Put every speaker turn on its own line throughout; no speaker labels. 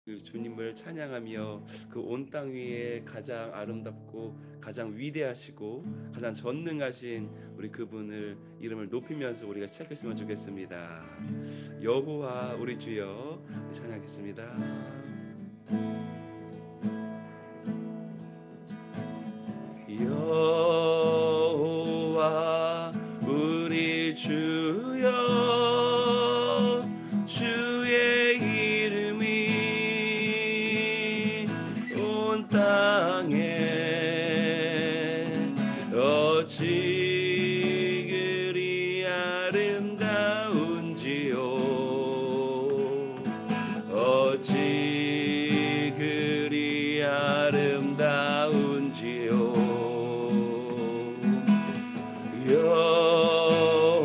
그 주님을 찬양하며 그 온 땅 위에 가장 아름답고 가장 위대하시고 가장 전능하신 우리 그분을 이름을 높이면서 우리가 시작했으면 좋겠습니다. 여호와 우리 주여 찬양하겠습니다. 여호와 우리 주여 주의 이름이 온 땅에 어찌 그리 아름다운지요 어찌 그리 아름다운지요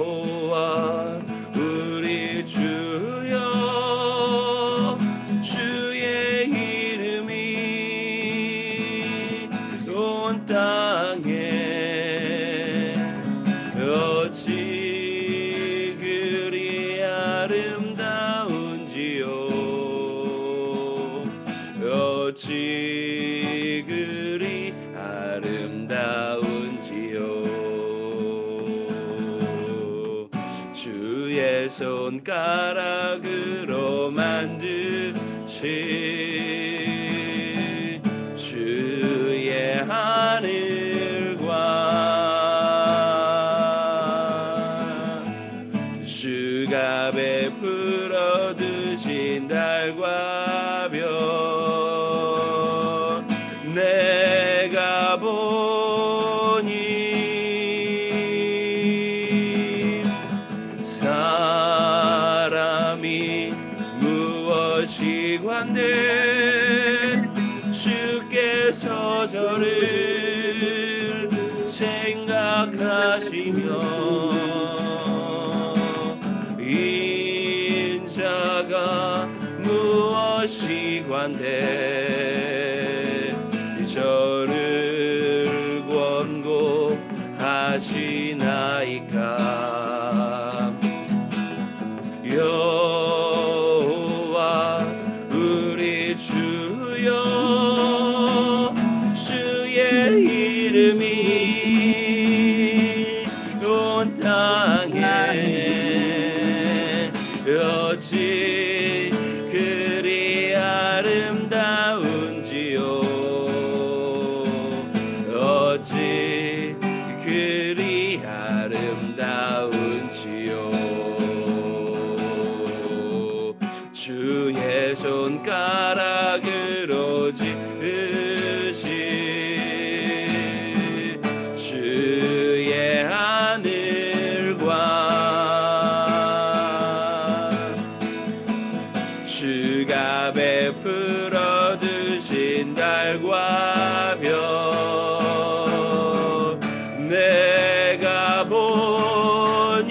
여호와 우리 주여 주의 이름이 온 땅에 어찌 그리 아름다운지요 어찌 그리 아름다운지요 주의 손가락으로 만드신 주의 하늘과 주가 베풀어 드신 달과 별 내가 보니 사람이 무엇이 관대 주께서 저를 생각하시며 인자가 무엇이 관대 저를 권고하시나이까 여호와 우리 주여 주의 이름이 온 땅에 어찌 그리 아름다운지요 어찌 그리 아름다운지요 주의 손가락으로 지으신 주의 하늘과 주가 베풀어 드신 달과 별 내가 보니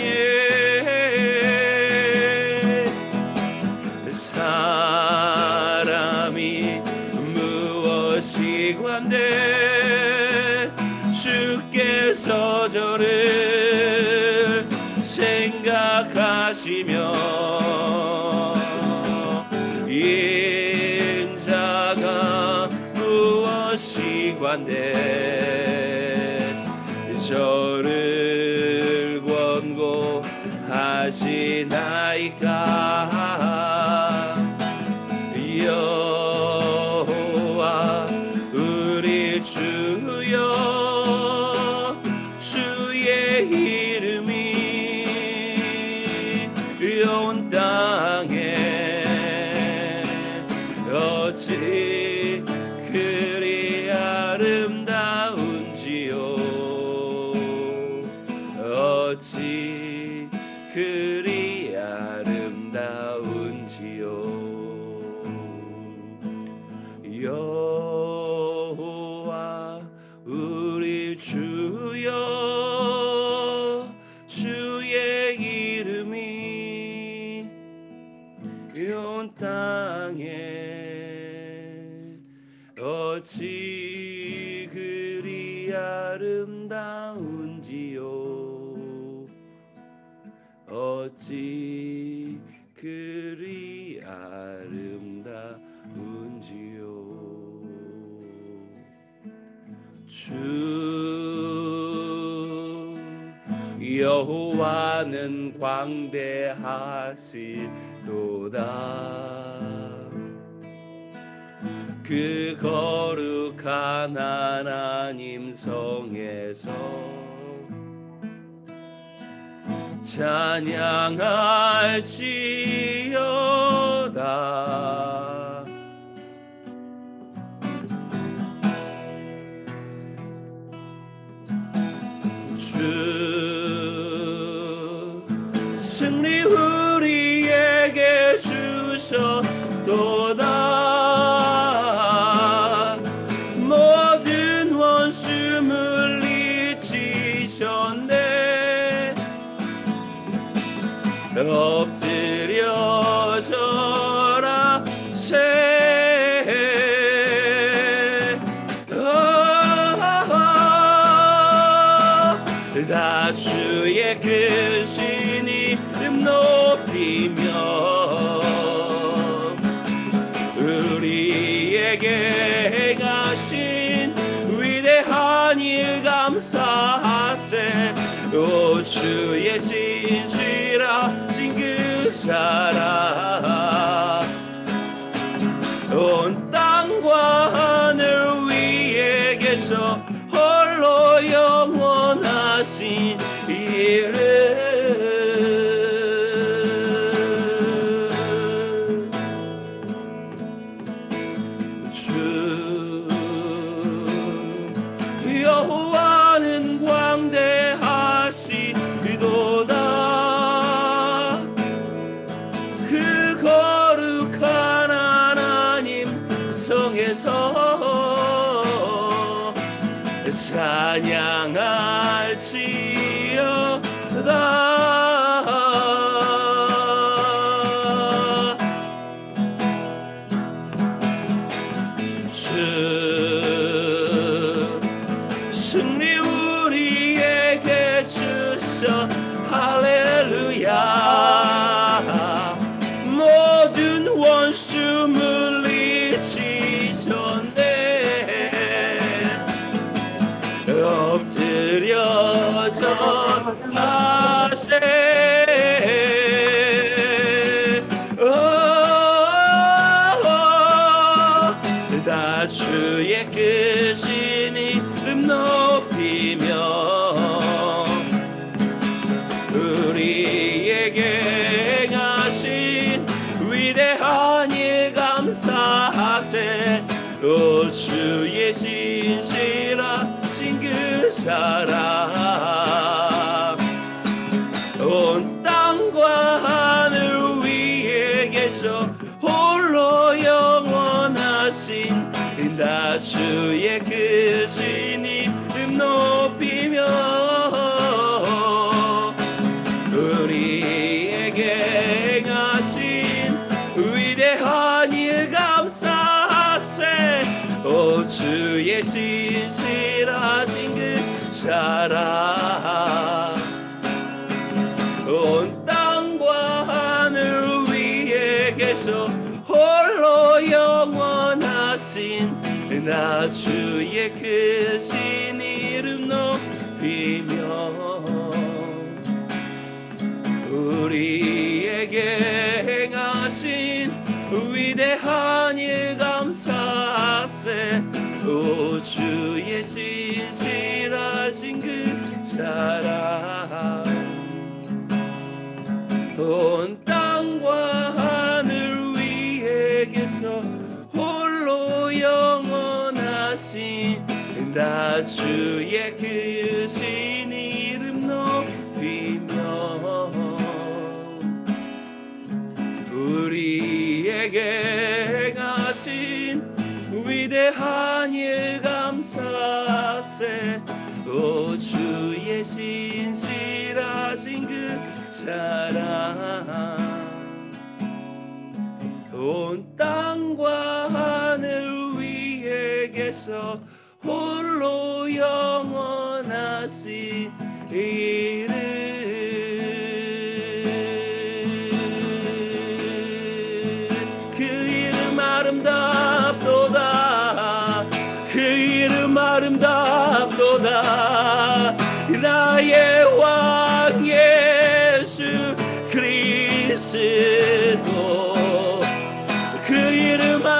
사람이 무엇이 관대 주께서 저를 생각하시며 인자가 무엇이 관대 저를 권고하시나이까 여호와 우리 주여 주의 이름이 온 땅에 어찌 그리 아름다운지요 어찌 그리 아름다운지요 여호와 우리 주여 주의 이름이 온 땅에 어찌 그리 아름다운지요 어찌 그리 아름다운지요 주 여호와는 광대하시도다. 그 거룩한 하나님 성에서 찬양할지어다. 주 승리 우리에게 주셨도다. 모든 원수 물리치셨네. 엎드려져라 다 주의 크신 이름 높이며 우리에게 행하신 위대한 일 감사하세. 오 주의 신실하신 그 사랑 온 땅과 하늘 위에 계셔 홀로 영원하신 이름. 주 여호와는 광대하시도다. 그 거룩한 하나님 성에서 찬양할지어다. 주 승리 우리에게 주셔 할렐루야. 모든 원수 물리치셨네. 엎드려져라세. 다 주의 크신 이름 높이며 우리에게 행하신 위대한 일 감사하세. 오 주의 신실하신 그 사랑 온 땅과 하늘 위에 계셔 홀로 영원하신 나 주의 크신 이름 높이며 우리에게 행하신 위대한 일 감사하세. 오 주의 신실하신 그 사랑 온 땅과 하늘 위에 계셔 홀로 영원하신 나 주의 크신 이름 높이며 우리에게 행하신 위대한 일 감사하세. 오 주의 신실하신 그 사랑 온 땅과 하늘 위에 계셔 홀로 영원하신 나 주의 크신 이름 높이며 우리에게 행하신 위대한 일 감사세. 오 주의 신실하신 그 사랑 온 땅과 하늘 위에 계셔 홀로 영원하신 이름. 그 이름 아름답도다. 그 이름 아름답도다.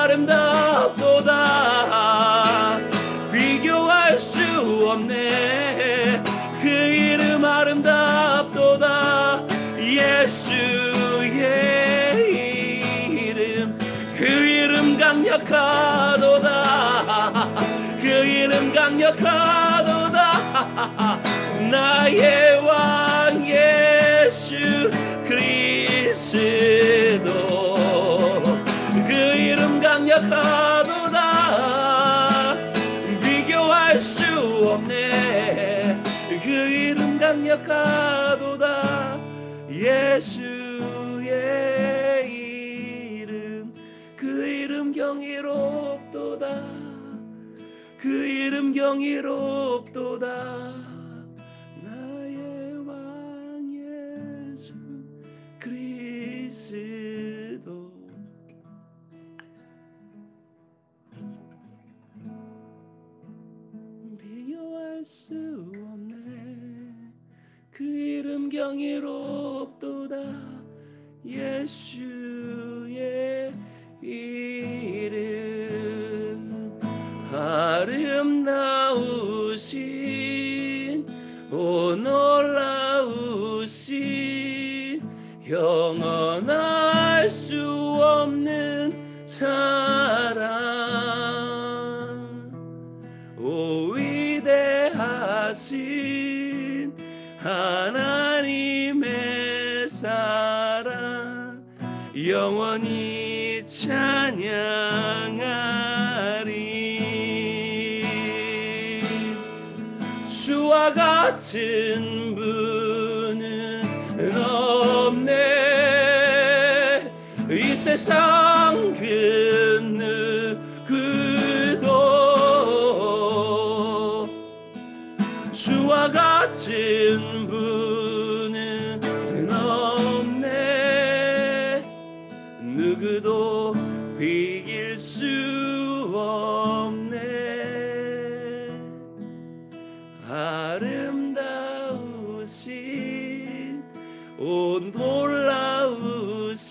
아름답도다. 비교할 수 없네. 그 이름 아름답도다. 예수의 이름, 그 이름 강력하도다. 그 이름 강력하도다. 나의 왕 예수 그리스도, 그 이름 강력하도다. 비교할 수 없네. 그 이름 강력하도다. 예수의 이름, 그 이름 경이롭도다. 그 이름 경이롭도다. 나의 왕 예수 그리스도. 비교할 수 없네. 그 이름 경이롭도다. 예수의 이름. 아름다우신, 오 놀라우신, 영원할 수 없는 사랑. 오 위대하신 하나님의 사랑, 영원히 찬양하리. 주와 같은 분은 없네. 이 세상 그 누구도 주와 같은 분은 없네. 누구도 비길 수 없네. 아름다우신, 오 놀라우신,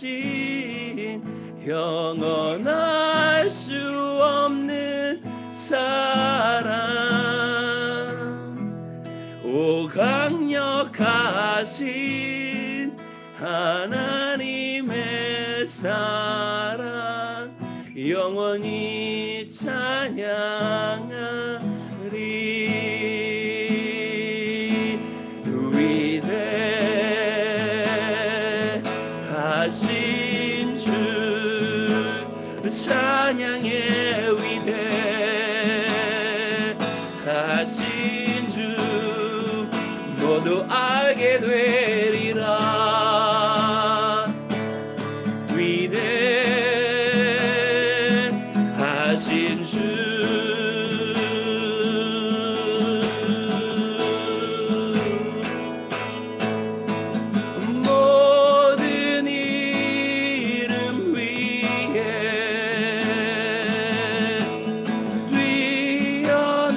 영원할 수 없는 사랑. 오 강력하신 하나님의 사랑, 영원히 찬양하리. 위대하신 주, 찬양의 위대하신 주, 모두 알게 되리라. 위대하신 주, 모든 이름 위에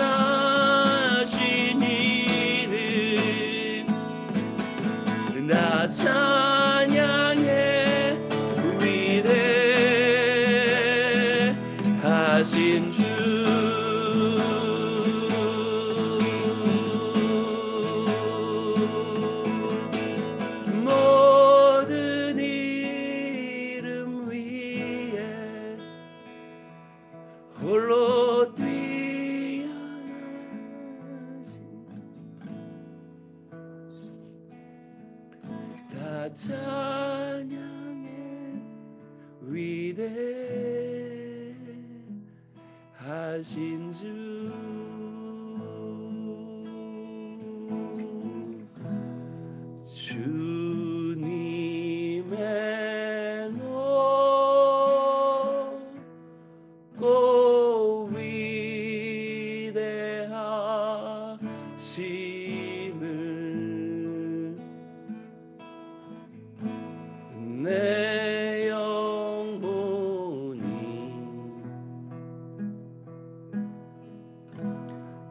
뛰어나신 이름, 나 찬양해. 위대하신 주, 모든 이름 위에 홀로 뛰어나신, 다 찬양해. 위대하신 주, 주님의 높고 위대하심을 내 영혼이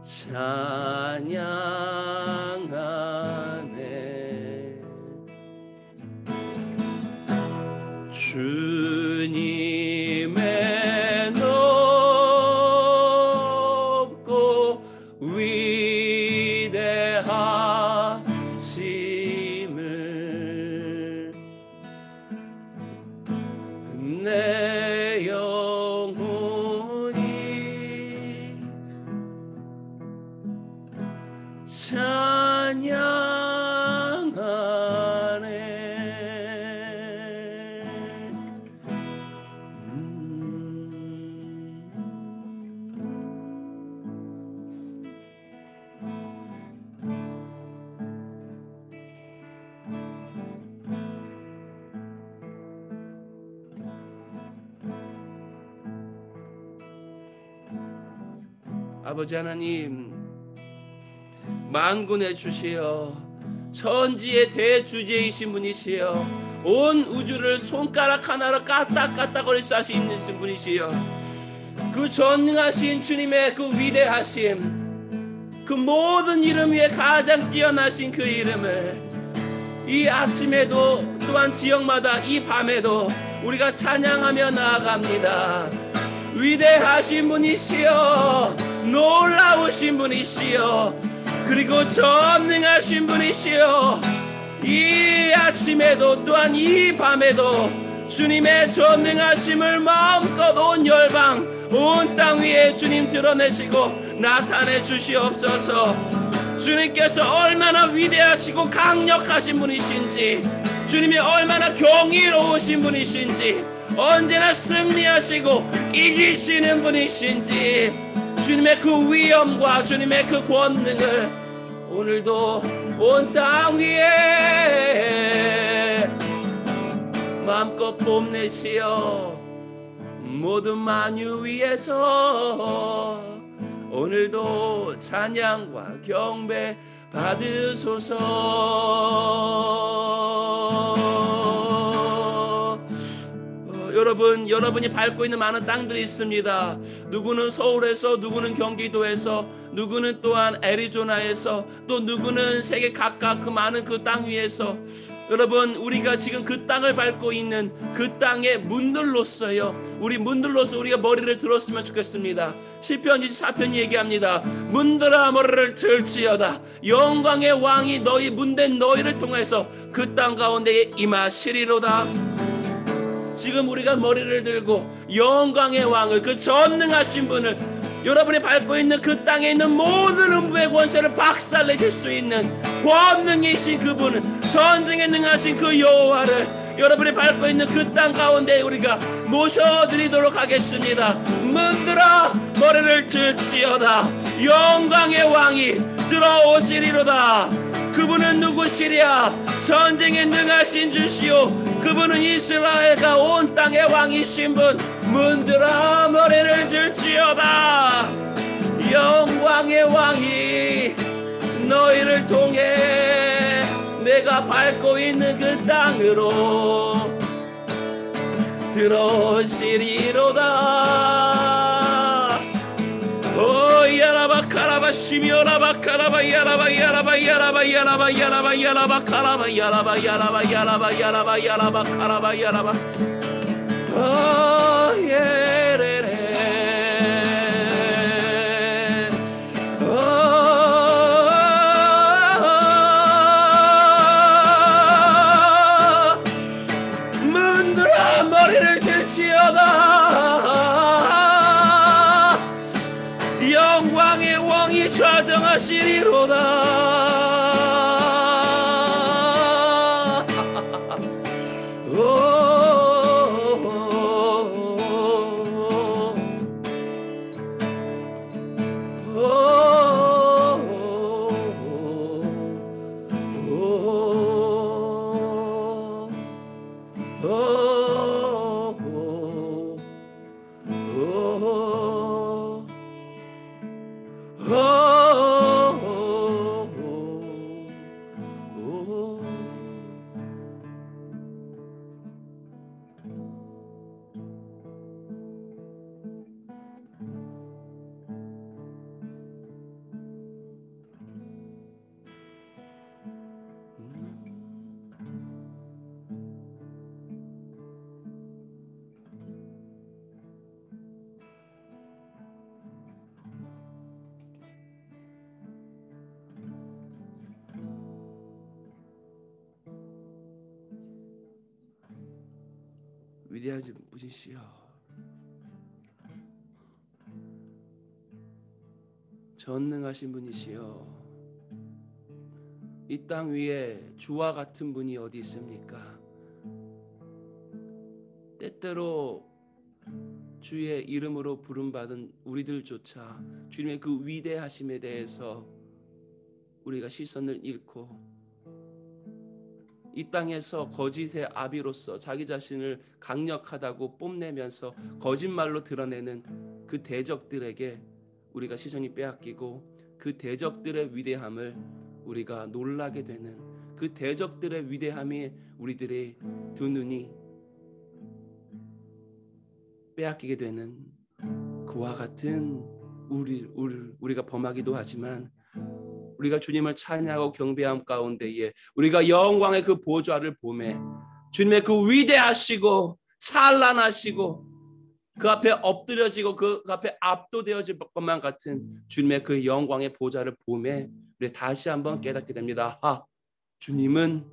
찬양하네. 주님의 영혼이 찬양하네. 아버지 하나님, 만군의 주시여, 천지의 대주제이신 분이시여, 온 우주를 손가락 하나로 까딱까딱거릴 수 하시는 분이시여, 그 전능하신 주님의 그 위대하심, 그 모든 이름 위에 가장 뛰어나신 그 이름을 이 아침에도 또한 지역마다 이 밤에도 우리가 찬양하며 나아갑니다. 위대하신 분이시여, 놀라우신 분이시여, 그리고 전능하신 분이시여, 이 아침에도 또한 이 밤에도 주님의 전능하심을 마음껏 온 열방 온 땅 위에 주님 드러내시고 나타내 주시옵소서. 주님께서 얼마나 위대하시고 강력하신 분이신지, 주님이 얼마나 경이로우신 분이신지, 언제나 승리하시고 이기시는 분이신지, 주님의 그 위엄과 주님의 그 권능을 오늘도 온 땅 위에 마음껏 뽐내시어 모든 만유 위에서 오늘도 찬양과 경배 받으소서. 여러분이 밟고 있는 많은 땅들이 있습니다. 누구는 서울에서, 누구는 경기도에서, 누구는 또한 애리조나에서, 또 누구는 세계 각각 그 많은 그 땅 위에서, 여러분, 우리가 지금 그 땅을 밟고 있는 그 땅의 문들로서요, 우리 문들로서 우리가 머리를 들었으면 좋겠습니다. 시편 24편이 얘기합니다. 문들아 머리를 들지어다. 영광의 왕이 너희 문된 너희를 통해서 그 땅 가운데 임하시리로다. 지금 우리가 머리를 들고 영광의 왕을, 그 전능하신 분을, 여러분이 밟고 있는 그 땅에 있는 모든 음부의 권세를 박살내실 수 있는 권능이신 그분은, 전쟁에 능하신 그 여호와를 여러분이 밟고 있는 그 땅 가운데 우리가 모셔드리도록 하겠습니다. 문들아 머리를 들지어다. 영광의 왕이 들어오시리로다. 그분은 누구시랴? 전쟁에 능하신 주시오. 그분은 이스라엘과 온 땅의 왕이신 분. 문들아 머리를 들지어다. 영광의 왕이 너희를 통해 내가 밟고 있는 그 땅으로 들어오시리로다. 야라바 카라바 시미오라바 카라바 야라바 야라바 야라바 야라바 야라바 야라바 카라바 야라바 야라바 야라바 야라바 야라바 카라바 야라바 예레레 문들아 머리를 들지어다. 영광의 왕이 좌정하시리로다. 위대하신 분이시여, 전능하신 분이시여, 이 땅 위에 주와 같은 분이 어디 있습니까? 때때로 주의 이름으로 부름받은 우리들조차 주님의 그 위대하심에 대해서 우리가 시선을 잃고 이 땅에서 거짓의 아비로서 자기 자신을 강력하다고 뽐내면서 거짓말로 드러내는 그 대적들에게 우리가 시선이 빼앗기고, 그 대적들의 위대함을 우리가 놀라게 되는, 그 대적들의 위대함이 우리들의 두 눈이 빼앗기게 되는 그와 같은 우리가 범하기도 하지만, 우리가 주님을 찬양하고 경배함 가운데에 우리가 영광의 그 보좌를 보매 주님의 그 위대하시고 찬란하시고 그 앞에 엎드려지고 그 앞에 압도되어질 것만 같은 주님의 그 영광의 보좌를 보매 우리 다시 한번 깨닫게 됩니다. 아, 주님은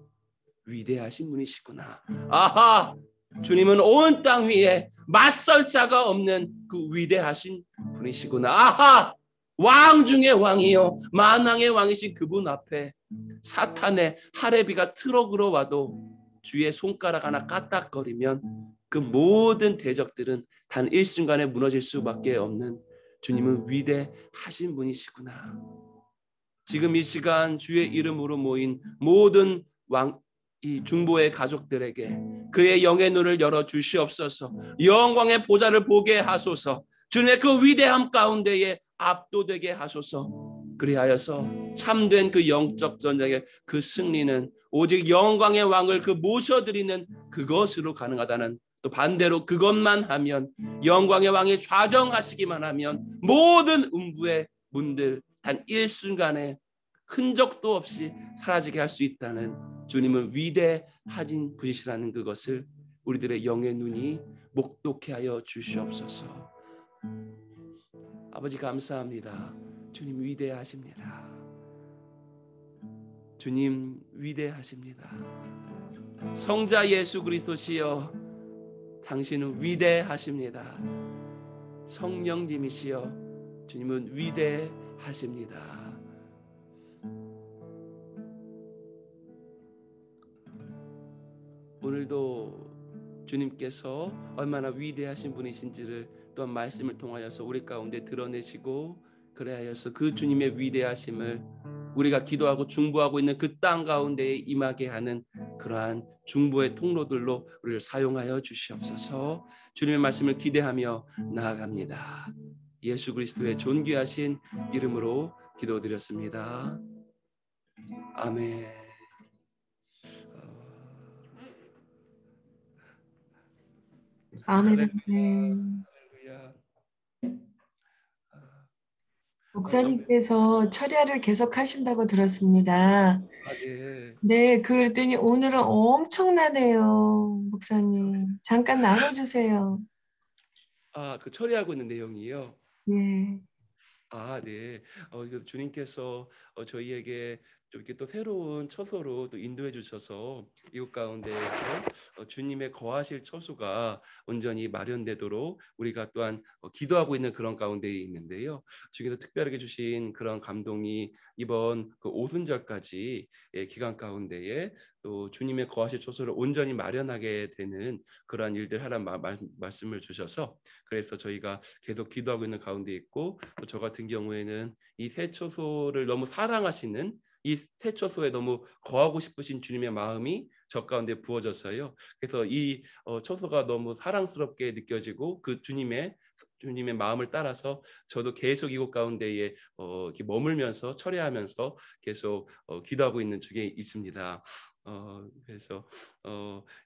위대하신 분이시구나. 아하, 주님은 온 땅 위에 맞설 자가 없는 그 위대하신 분이시구나. 아하, 왕 중의 왕이요 만왕의 왕이신 그분 앞에 사탄의 하레비가 트럭으로 와도 주의 손가락 하나 까딱거리면 그 모든 대적들은 단 일순간에 무너질 수밖에 없는, 주님은 위대하신 분이시구나. 지금 이 시간 주의 이름으로 모인 모든 이 중보의 가족들에게 그의 영의 눈을 열어 주시옵소서. 영광의 보좌를 보게 하소서. 주님의 그 위대함 가운데에 압도되게 하소서. 그리하여서 참된 그 영적 전쟁의 그 승리는 오직 영광의 왕을 그 모셔드리는 그것으로 가능하다는, 또 반대로 그것만 하면, 영광의 왕이 좌정하시기만 하면 모든 음부의 문들 단 일순간에 흔적도 없이 사라지게 할 수 있다는, 주님은 위대하신 분이시라는 그것을 우리들의 영의 눈이 목독케 하여 주시옵소서. 아버지 감사합니다. 주님 위대하십니다. 주님 위대하십니다. 성자 예수 그리스도시여, 당신은 위대하십니다. 성령님이시여, 주님은 위대하십니다. 오늘도 주님께서 얼마나 위대하신 분이신지를 또한 말씀을 통하여서 우리 가운데 드러내시고, 그래야여서 그 주님의 위대하심을 우리가 기도하고 중보하고 있는 그 땅 가운데에 임하게 하는 그러한 중보의 통로들로 우리를 사용하여 주시옵소서. 주님의 말씀을 기대하며 나아갑니다. 예수 그리스도의 존귀하신 이름으로 기도드렸습니다. 아멘.
아멘.
할렐루야.
목사님께서 철야를 계속 하신다고 들었습니다.
네.
네, 그랬더니 오늘은 엄청나네요, 목사님. 잠깐 나눠주세요.
그 처리하고 있는 내용이요.
네.
네. 주님께서 저희에게 좀 이렇게 또 새로운 처소로 또 인도해 주셔서 이곳 가운데에서 주님의 거하실 처소가 온전히 마련되도록 우리가 또한 기도하고 있는 그런 가운데에 있는데요. 주께서 특별하게 주신 그런 감동이 이번 그 오순절까지 기간 가운데에 또 주님의 거하실 처소를 온전히 마련하게 되는 그러한 일들 하라는 말씀을 주셔서, 그래서 저희가 계속 기도하고 있는 가운데 있고, 또 저 같은 경우에는 이 새 처소를 너무 사랑하시는, 이 새 처소에 너무 거하고 싶으신 주님의 마음이 저 가운데 부어졌어요. 그래서 이 처소가 너무 사랑스럽게 느껴지고 그 주님의 마음을 따라서 저도 계속 이곳 가운데에 이렇게 머물면서 철회하면서 계속 기도하고 있는 중에 있습니다. 그래서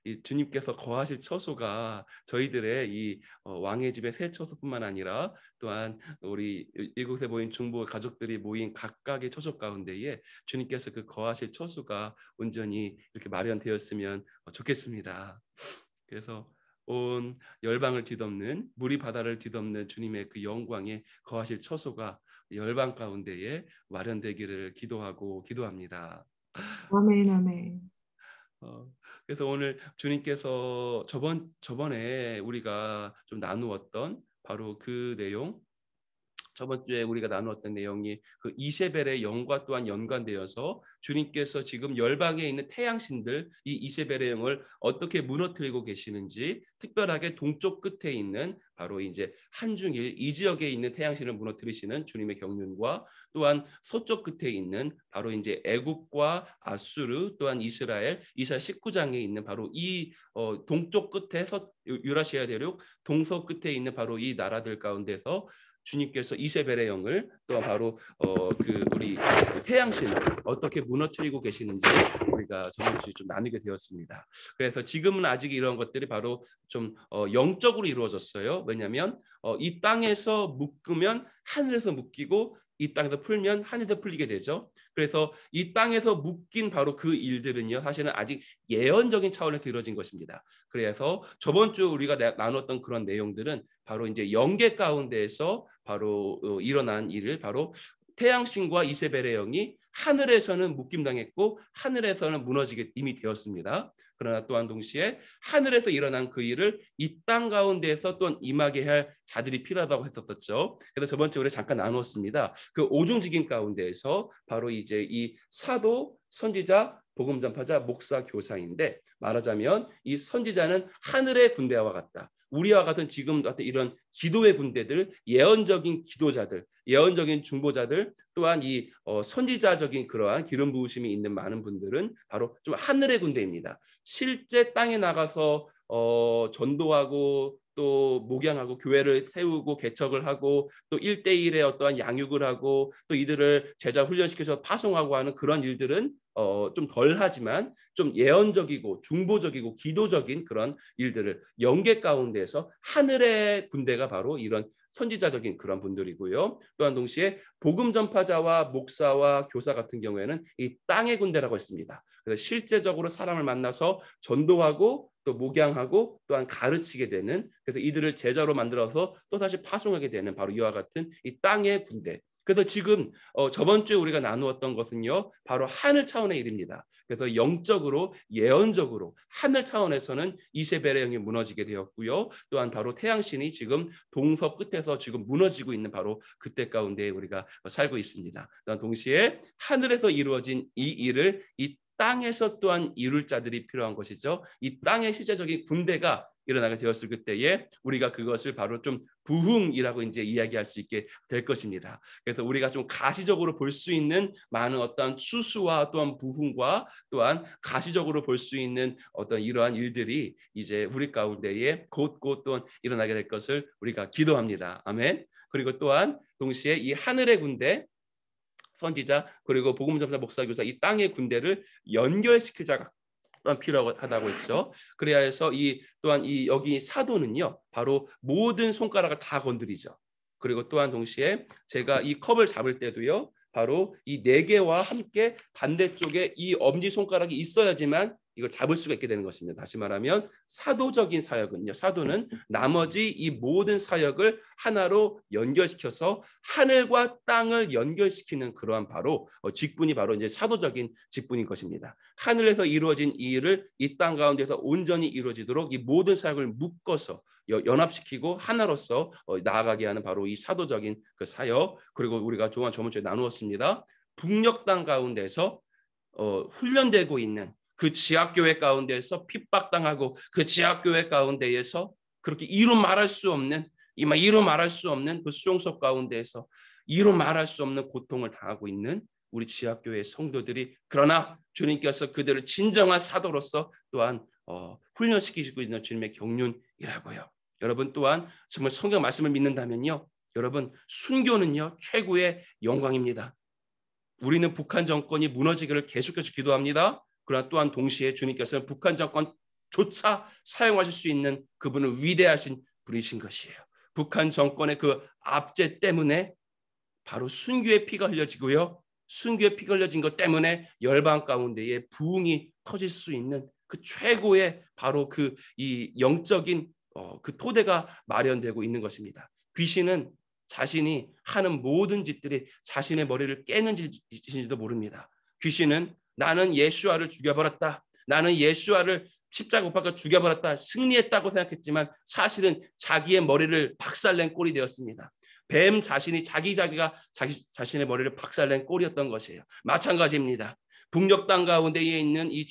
이 주님께서 거하실 처소가 저희들의 이 왕의 집의 새 처소뿐만 아니라 또한 우리 이곳에 모인 중보 가족들이 모인 각각의 처소 가운데에 주님께서 그 거하실 처소가 온전히 이렇게 마련되었으면 좋겠습니다. 그래서 온 열방을 뒤덮는, 물이 바다를 뒤덮는 주님의 그 영광에 거하실 처소가 열방 가운데에 마련되기를 기도합니다.
아멘, 아멘.
그래서 오늘 주님께서 저번에 우리가 좀 나누었던 바로 그 내용, 저번 주에 우리가 나누었던 내용이 그 이세벨의 영과 또한 연관되어서 주님께서 지금 열방에 있는 태양신들, 이 이세벨의 영을 어떻게 무너뜨리고 계시는지, 특별하게 동쪽 끝에 있는 바로 이제 한중일 이 지역에 있는 태양신을 무너뜨리시는 주님의 경륜과, 또한 서쪽 끝에 있는 바로 이제 애굽과 아수르, 또한 이스라엘 19장에 있는 바로 이 동쪽 끝에 유라시아 대륙 동서 끝에 있는 바로 이 나라들 가운데서 주님께서 이세벨의 영을, 또 바로 그 우리 태양신을 어떻게 무너뜨리고 계시는지 우리가 저번 주에 좀 나누게 되었습니다. 그래서 지금은 아직 이런 것들이 바로 좀 영적으로 이루어졌어요. 왜냐하면 이 땅에서 묶으면 하늘에서 묶이고, 이 땅에서 풀면 하늘에서 풀리게 되죠. 그래서 이 땅에서 묶인 바로 그 일들은요, 사실은 아직 예언적인 차원에서 이루어진 것입니다. 그래서 저번 주 우리가 나눴던 그런 내용들은 바로 이제 영계 가운데에서 바로 일어난 일을, 바로 태양신과 이세벨의 영이 하늘에서는 묶임당했고 하늘에서는 무너지게 이미 되었습니다. 그러나 또한 동시에 하늘에서 일어난 그 일을 이 땅 가운데에서 또한 임하게 할 자들이 필요하다고 했었죠. 그래서 저번 주에 우리 잠깐 나눴습니다. 그 오중직임 가운데에서 바로 이제 이 사도, 선지자, 복음 전파자, 목사, 교사인데, 말하자면 이 선지자는 하늘의 군대와 같다. 우리와 같은 지금 같은 이런 기도의 군대들, 예언적인 기도자들, 예언적인 중보자들, 또한 이 선지자적인 그러한 기름 부으심이 있는 많은 분들은 바로 좀 하늘의 군대입니다. 실제 땅에 나가서 전도하고 또 목양하고 교회를 세우고 개척을 하고 또 1대1의 어떠한 양육을 하고 또 이들을 제자 훈련시켜서 파송하고 하는 그런 일들은 좀 덜하지만, 좀 예언적이고 중보적이고 기도적인 그런 일들을 영계 가운데서 하늘의 군대가 바로 이런 선지자적인 그런 분들이고요. 또한 동시에 복음 전파자와 목사와 교사 같은 경우에는 이 땅의 군대라고 했습니다. 그래서 실제적으로 사람을 만나서 전도하고 또 목양하고 또한 가르치게 되는, 그래서 이들을 제자로 만들어서 또 다시 파송하게 되는 바로 이와 같은 이 땅의 군대. 그래서 지금 저번 주에 우리가 나누었던 것은요, 바로 하늘 차원의 일입니다. 그래서 영적으로 예언적으로 하늘 차원에서는 이세벨의 영이 무너지게 되었고요. 또한 바로 태양신이 지금 동서 끝에서 지금 무너지고 있는 바로 그때 가운데 우리가 살고 있습니다. 또한 동시에 하늘에서 이루어진 이 일을 이 땅에서 또한 이룰 자들이 필요한 것이죠. 이 땅의 실제적인 군대가 일어나게 되었을 그때에 우리가 그것을 바로 좀 부흥이라고 이제 이야기할 수 있게 될 것입니다. 그래서 우리가 좀 가시적으로 볼 수 있는 많은 어떤 추수와 또한 부흥과 또한 가시적으로 볼 수 있는 어떤 이러한 일들이 이제 우리 가운데에 곧곧 또한 일어나게 될 것을 우리가 기도합니다. 아멘. 그리고 또한 동시에 이 하늘의 군대, 선지자, 그리고 복음 전파, 목사, 교사, 이 땅의 군대를 연결시킬 자가 또한 필요하다고 했죠. 그래야 해서 이 또한 이 여기 사도는요, 바로 모든 손가락을 다 건드리죠. 그리고 또한 동시에 제가 이 컵을 잡을 때도요, 바로 이 네 개와 함께 반대쪽에 이 엄지 손가락이 있어야지만 이걸 잡을 수가 있게 되는 것입니다. 다시 말하면 사도적인 사역은요, 사도는 나머지 이 모든 사역을 하나로 연결시켜서 하늘과 땅을 연결시키는 그러한 바로 직분이 바로 이제 사도적인 직분인 것입니다. 하늘에서 이루어진 이 일을 이 땅 가운데서 온전히 이루어지도록 이 모든 사역을 묶어서 연합시키고 하나로서 나아가게 하는 바로 이 사도적인 그 사역. 그리고 우리가 저번 주에 나누었습니다. 북녘 땅 가운데서 훈련되고 있는 그 지하교회 가운데에서 핍박당하고 그 지하교회 가운데에서 그렇게 이루 말할 수 없는 그 수용소 가운데에서 이루 말할 수 없는 고통을 당하고 있는 우리 지하교회 성도들이, 그러나 주님께서 그들을 진정한 사도로서 또한 훈련시키시고 있는 주님의 경륜이라고요. 여러분 또한 정말 성경 말씀을 믿는다면요, 여러분 순교는요 최고의 영광입니다. 우리는 북한 정권이 무너지기를 계속해서 기도합니다. 그러나 또한 동시에 주님께서는 북한 정권조차 사용하실 수 있는 그분은 위대하신 분이신 것이에요. 북한 정권의 그 압제 때문에 바로 순교의 피가 흘려지고요, 순교의 피가 흘려진 것 때문에 열방 가운데에 부흥이 터질 수 있는 그 최고의 바로 그 이 영적인 그 토대가 마련되고 있는 것입니다. 귀신은 자신이 하는 모든 짓들이 자신의 머리를 깨는 짓인지도 모릅니다. 귀신은 나는 예수아를 죽여버렸다, 나는 예수아를 십자가 못 박아 죽여버렸다, 승리했다고 생각했지만 사실은 자기의 머리를 박살낸 꼴이 되었습니다. 뱀 자신이 자기가 자기 자신의 머리를 박살낸 꼴이었던 것이에요. 마찬가지입니다. 북녘 땅 가운데에 있는 이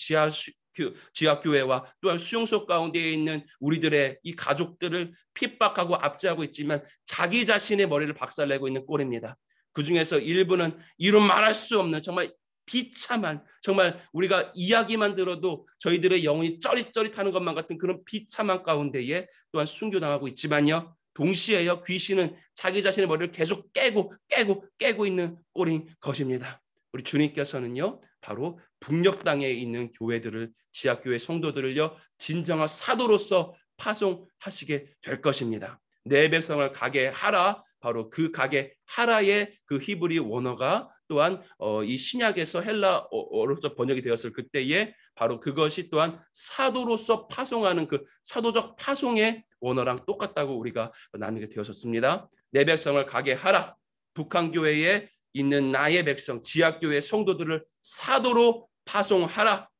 지하교회와 또한 수용소 가운데에 있는 우리들의 이 가족들을 핍박하고 압제하고 있지만 자기 자신의 머리를 박살내고 있는 꼴입니다. 그 중에서 일부는 이루 말할 수 없는 정말 비참한, 정말 우리가 이야기만 들어도 저희들의 영혼이 쩌릿쩌릿하는 것만 같은 그런 비참한 가운데에 또한 순교당하고 있지만요, 동시에요, 귀신은 자기 자신의 머리를 계속 깨고 있는 꼴인 것입니다. 우리 주님께서는요, 바로 북녘 땅에 있는 교회들을, 지하교회 성도들을요, 진정한 사도로서 파송하시게 될 것입니다. 내 백성을 가게 하라. 바로 그 가게 하라의 그 히브리 원어가 또한 이 신약에서 헬라어로서 번역이 되었을 그때에 바로 그것이 또한 사도로서 파송하는 그 사도적 파송의 원어랑 똑같다고 우리가 나누게 되었습니다. 내 백성을 가게 하라. 북한 교회에 있는 나의 백성, 지하교회 성도들을 사도로 파송하라.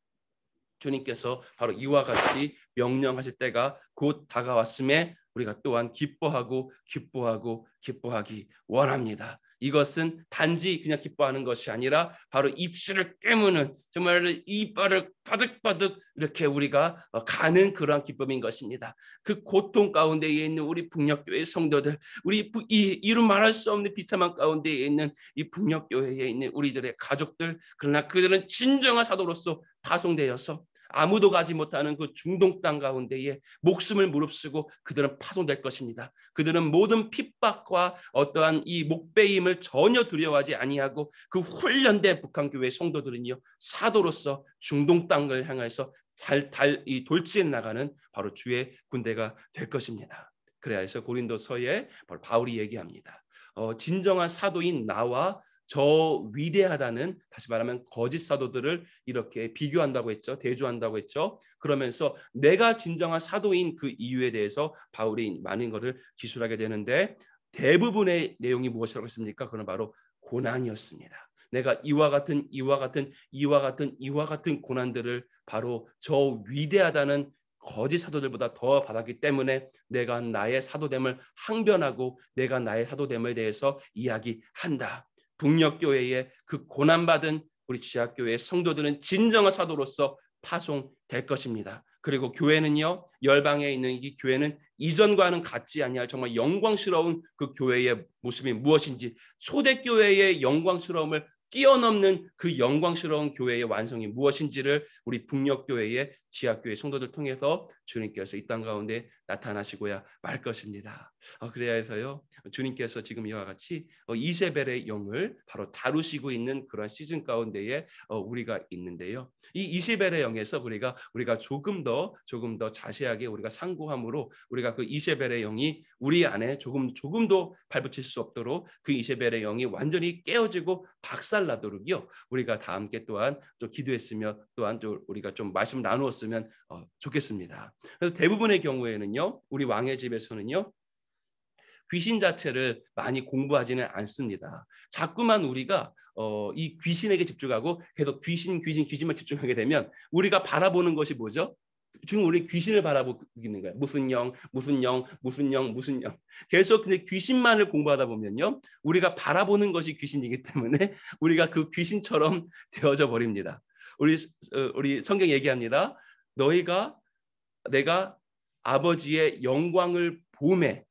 주님께서 바로 이와 같이 명령하실 때가 곧 다가왔음에 우리가 또한 기뻐하기 원합니다. 이것은 단지 그냥 기뻐하는 것이 아니라 바로 입술을 깨무는, 정말 이빨을 바득바득 이렇게 우리가 가는 그러한 기쁨인 것입니다. 그 고통 가운데에 있는 우리 북녘교회 성도들, 우리 이루 말할 수 없는 비참한 가운데에 있는 이 북녘교회에 있는 우리들의 가족들, 그러나 그들은 진정한 사도로서 파송되어서 아무도 가지 못하는 그 중동 땅 가운데에 목숨을 무릅쓰고 그들은 파송될 것입니다. 그들은 모든 pit박과 어떠한 이 목베임을 전혀 두려워하지 아니하고 그 훈련된 북한교회 성도들은요, 사도로서 중동 땅을 향해서 이 돌진해 나가는 바로 주의 군대가 될 것입니다. 그래야 해서 고린도서에 바로 바울이 얘기합니다. 진정한 사도인 나와 저 위대하다는, 다시 말하면 거짓 사도들을 이렇게 비교한다고 했죠. 대조한다고 했죠. 그러면서 내가 진정한 사도인 그 이유에 대해서 바울이 많은 것을 기술하게 되는데, 대부분의 내용이 무엇이라고 했습니까? 그건 바로 고난이었습니다. 내가 이와 같은 고난들을 바로 저 위대하다는 거짓 사도들보다 더 받았기 때문에 내가 나의 사도됨을 항변하고 내가 나의 사도됨에 대해서 이야기한다. 북녘교회의 그 고난받은 우리 지하교회의 성도들은 진정한 사도로서 파송될 것입니다. 그리고 교회는요, 열방에 있는 이 교회는 이전과는 같지 아니할 정말 영광스러운 그 교회의 모습이 무엇인지, 초대교회의 영광스러움을 뛰어넘는 그 영광스러운 교회의 완성이 무엇인지를 우리 북녘교회의 지하교회 성도들 통해서 주님께서 이 땅 가운데 나타나시고야 말 것입니다. 그래야 해서요, 주님께서 지금 이와 같이 이세벨의 영을 바로 다루시고 있는 그런 시즌 가운데에 우리가 있는데요. 이 이세벨의 영에서 우리가 조금 더 자세하게 우리가 상고함으로 우리가 그 이세벨의 영이 우리 안에 조금도 발붙일 수 없도록 그 이세벨의 영이 완전히 깨어지고 박살나도록요, 우리가 다 함께 또한 또 기도했으며 또한 또 우리가 좀 말씀 나누었으면 좋겠습니다. 그래서 대부분의 경우에는요, 우리 왕의 집에서는요, 귀신 자체를 많이 공부하지는 않습니다. 자꾸만 우리가 이 귀신에게 집중하고 계속 귀신만 집중하게 되면 우리가 바라보는 것이 뭐죠? 지금 우리 귀신을 바라보고 있는 거예요. 무슨 영. 계속 근데 귀신만을 공부하다 보면요, 우리가 바라보는 것이 귀신이기 때문에 우리가 그 귀신처럼 되어져 버립니다. 우리 성경 얘기합니다. 내가 아버지의 영광을 보매,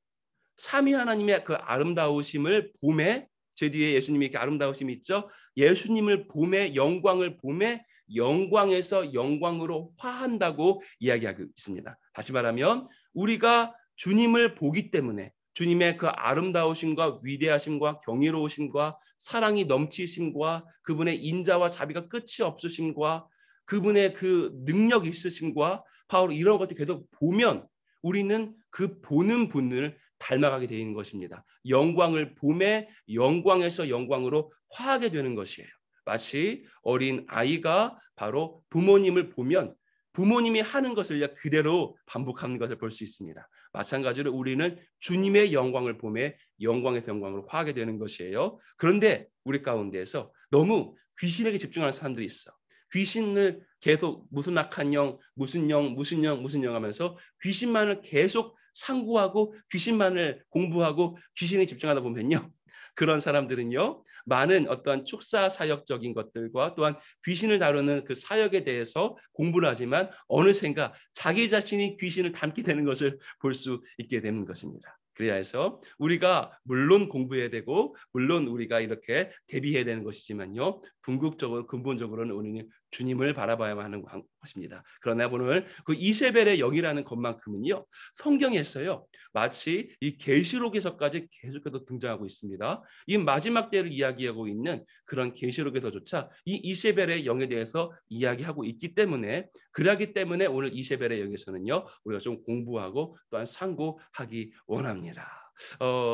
삼위 하나님의 그 아름다우심을 보매, 제 뒤에 예수님이 이렇게 아름다우심이 있죠. 예수님을 보매, 영광을 보매, 영광에서 영광으로 화한다고 이야기하고 있습니다. 다시 말하면 우리가 주님을 보기 때문에 주님의 그 아름다우심과 위대하심과 경이로우심과 사랑이 넘치심과 그분의 인자와 자비가 끝이 없으심과 그분의 그 능력 있으심과 바로 이런 것들 계속 보면 우리는 그 보는 분을 닮아가게 되는 것입니다. 영광을 보매 영광에서 영광으로 화하게 되는 것이에요. 마치 어린 아이가 바로 부모님을 보면 부모님이 하는 것을 그대로 반복하는 것을 볼 수 있습니다. 마찬가지로 우리는 주님의 영광을 보매 영광에서 영광으로 화하게 되는 것이에요. 그런데 우리 가운데에서 너무 귀신에게 집중하는 사람들이 있어. 귀신을 계속 무슨 악한 영, 무슨 영, 무슨 영, 무슨 영 하면서 귀신만을 계속 상고하고 귀신만을 공부하고 귀신에 집중하다 보면요. 그런 사람들은요. 많은 어떠한 축사 사역적인 것들과 또한 귀신을 다루는 그 사역에 대해서 공부를 하지만 어느샌가 자기 자신이 귀신을 닮게 되는 것을 볼 수 있게 되는 것입니다. 그래야 해서 우리가 물론 공부해야 되고 물론 우리가 이렇게 대비해야 되는 것이지만요. 궁극적으로 근본적으로는 우리는 주님을 바라봐야만 하는 것입니다. 그러나 오늘 그 이세벨의 영이라는 것만큼은요. 성경에서요. 마치 이 계시록에서까지 계속해서 등장하고 있습니다. 이 마지막 때를 이야기하고 있는 그런 계시록에서조차 이 이세벨의 영에 대해서 이야기하고 있기 때문에 그러기 때문에 오늘 이세벨의 영에서는요. 우리가 좀 공부하고 또한 상고하기 원합니다.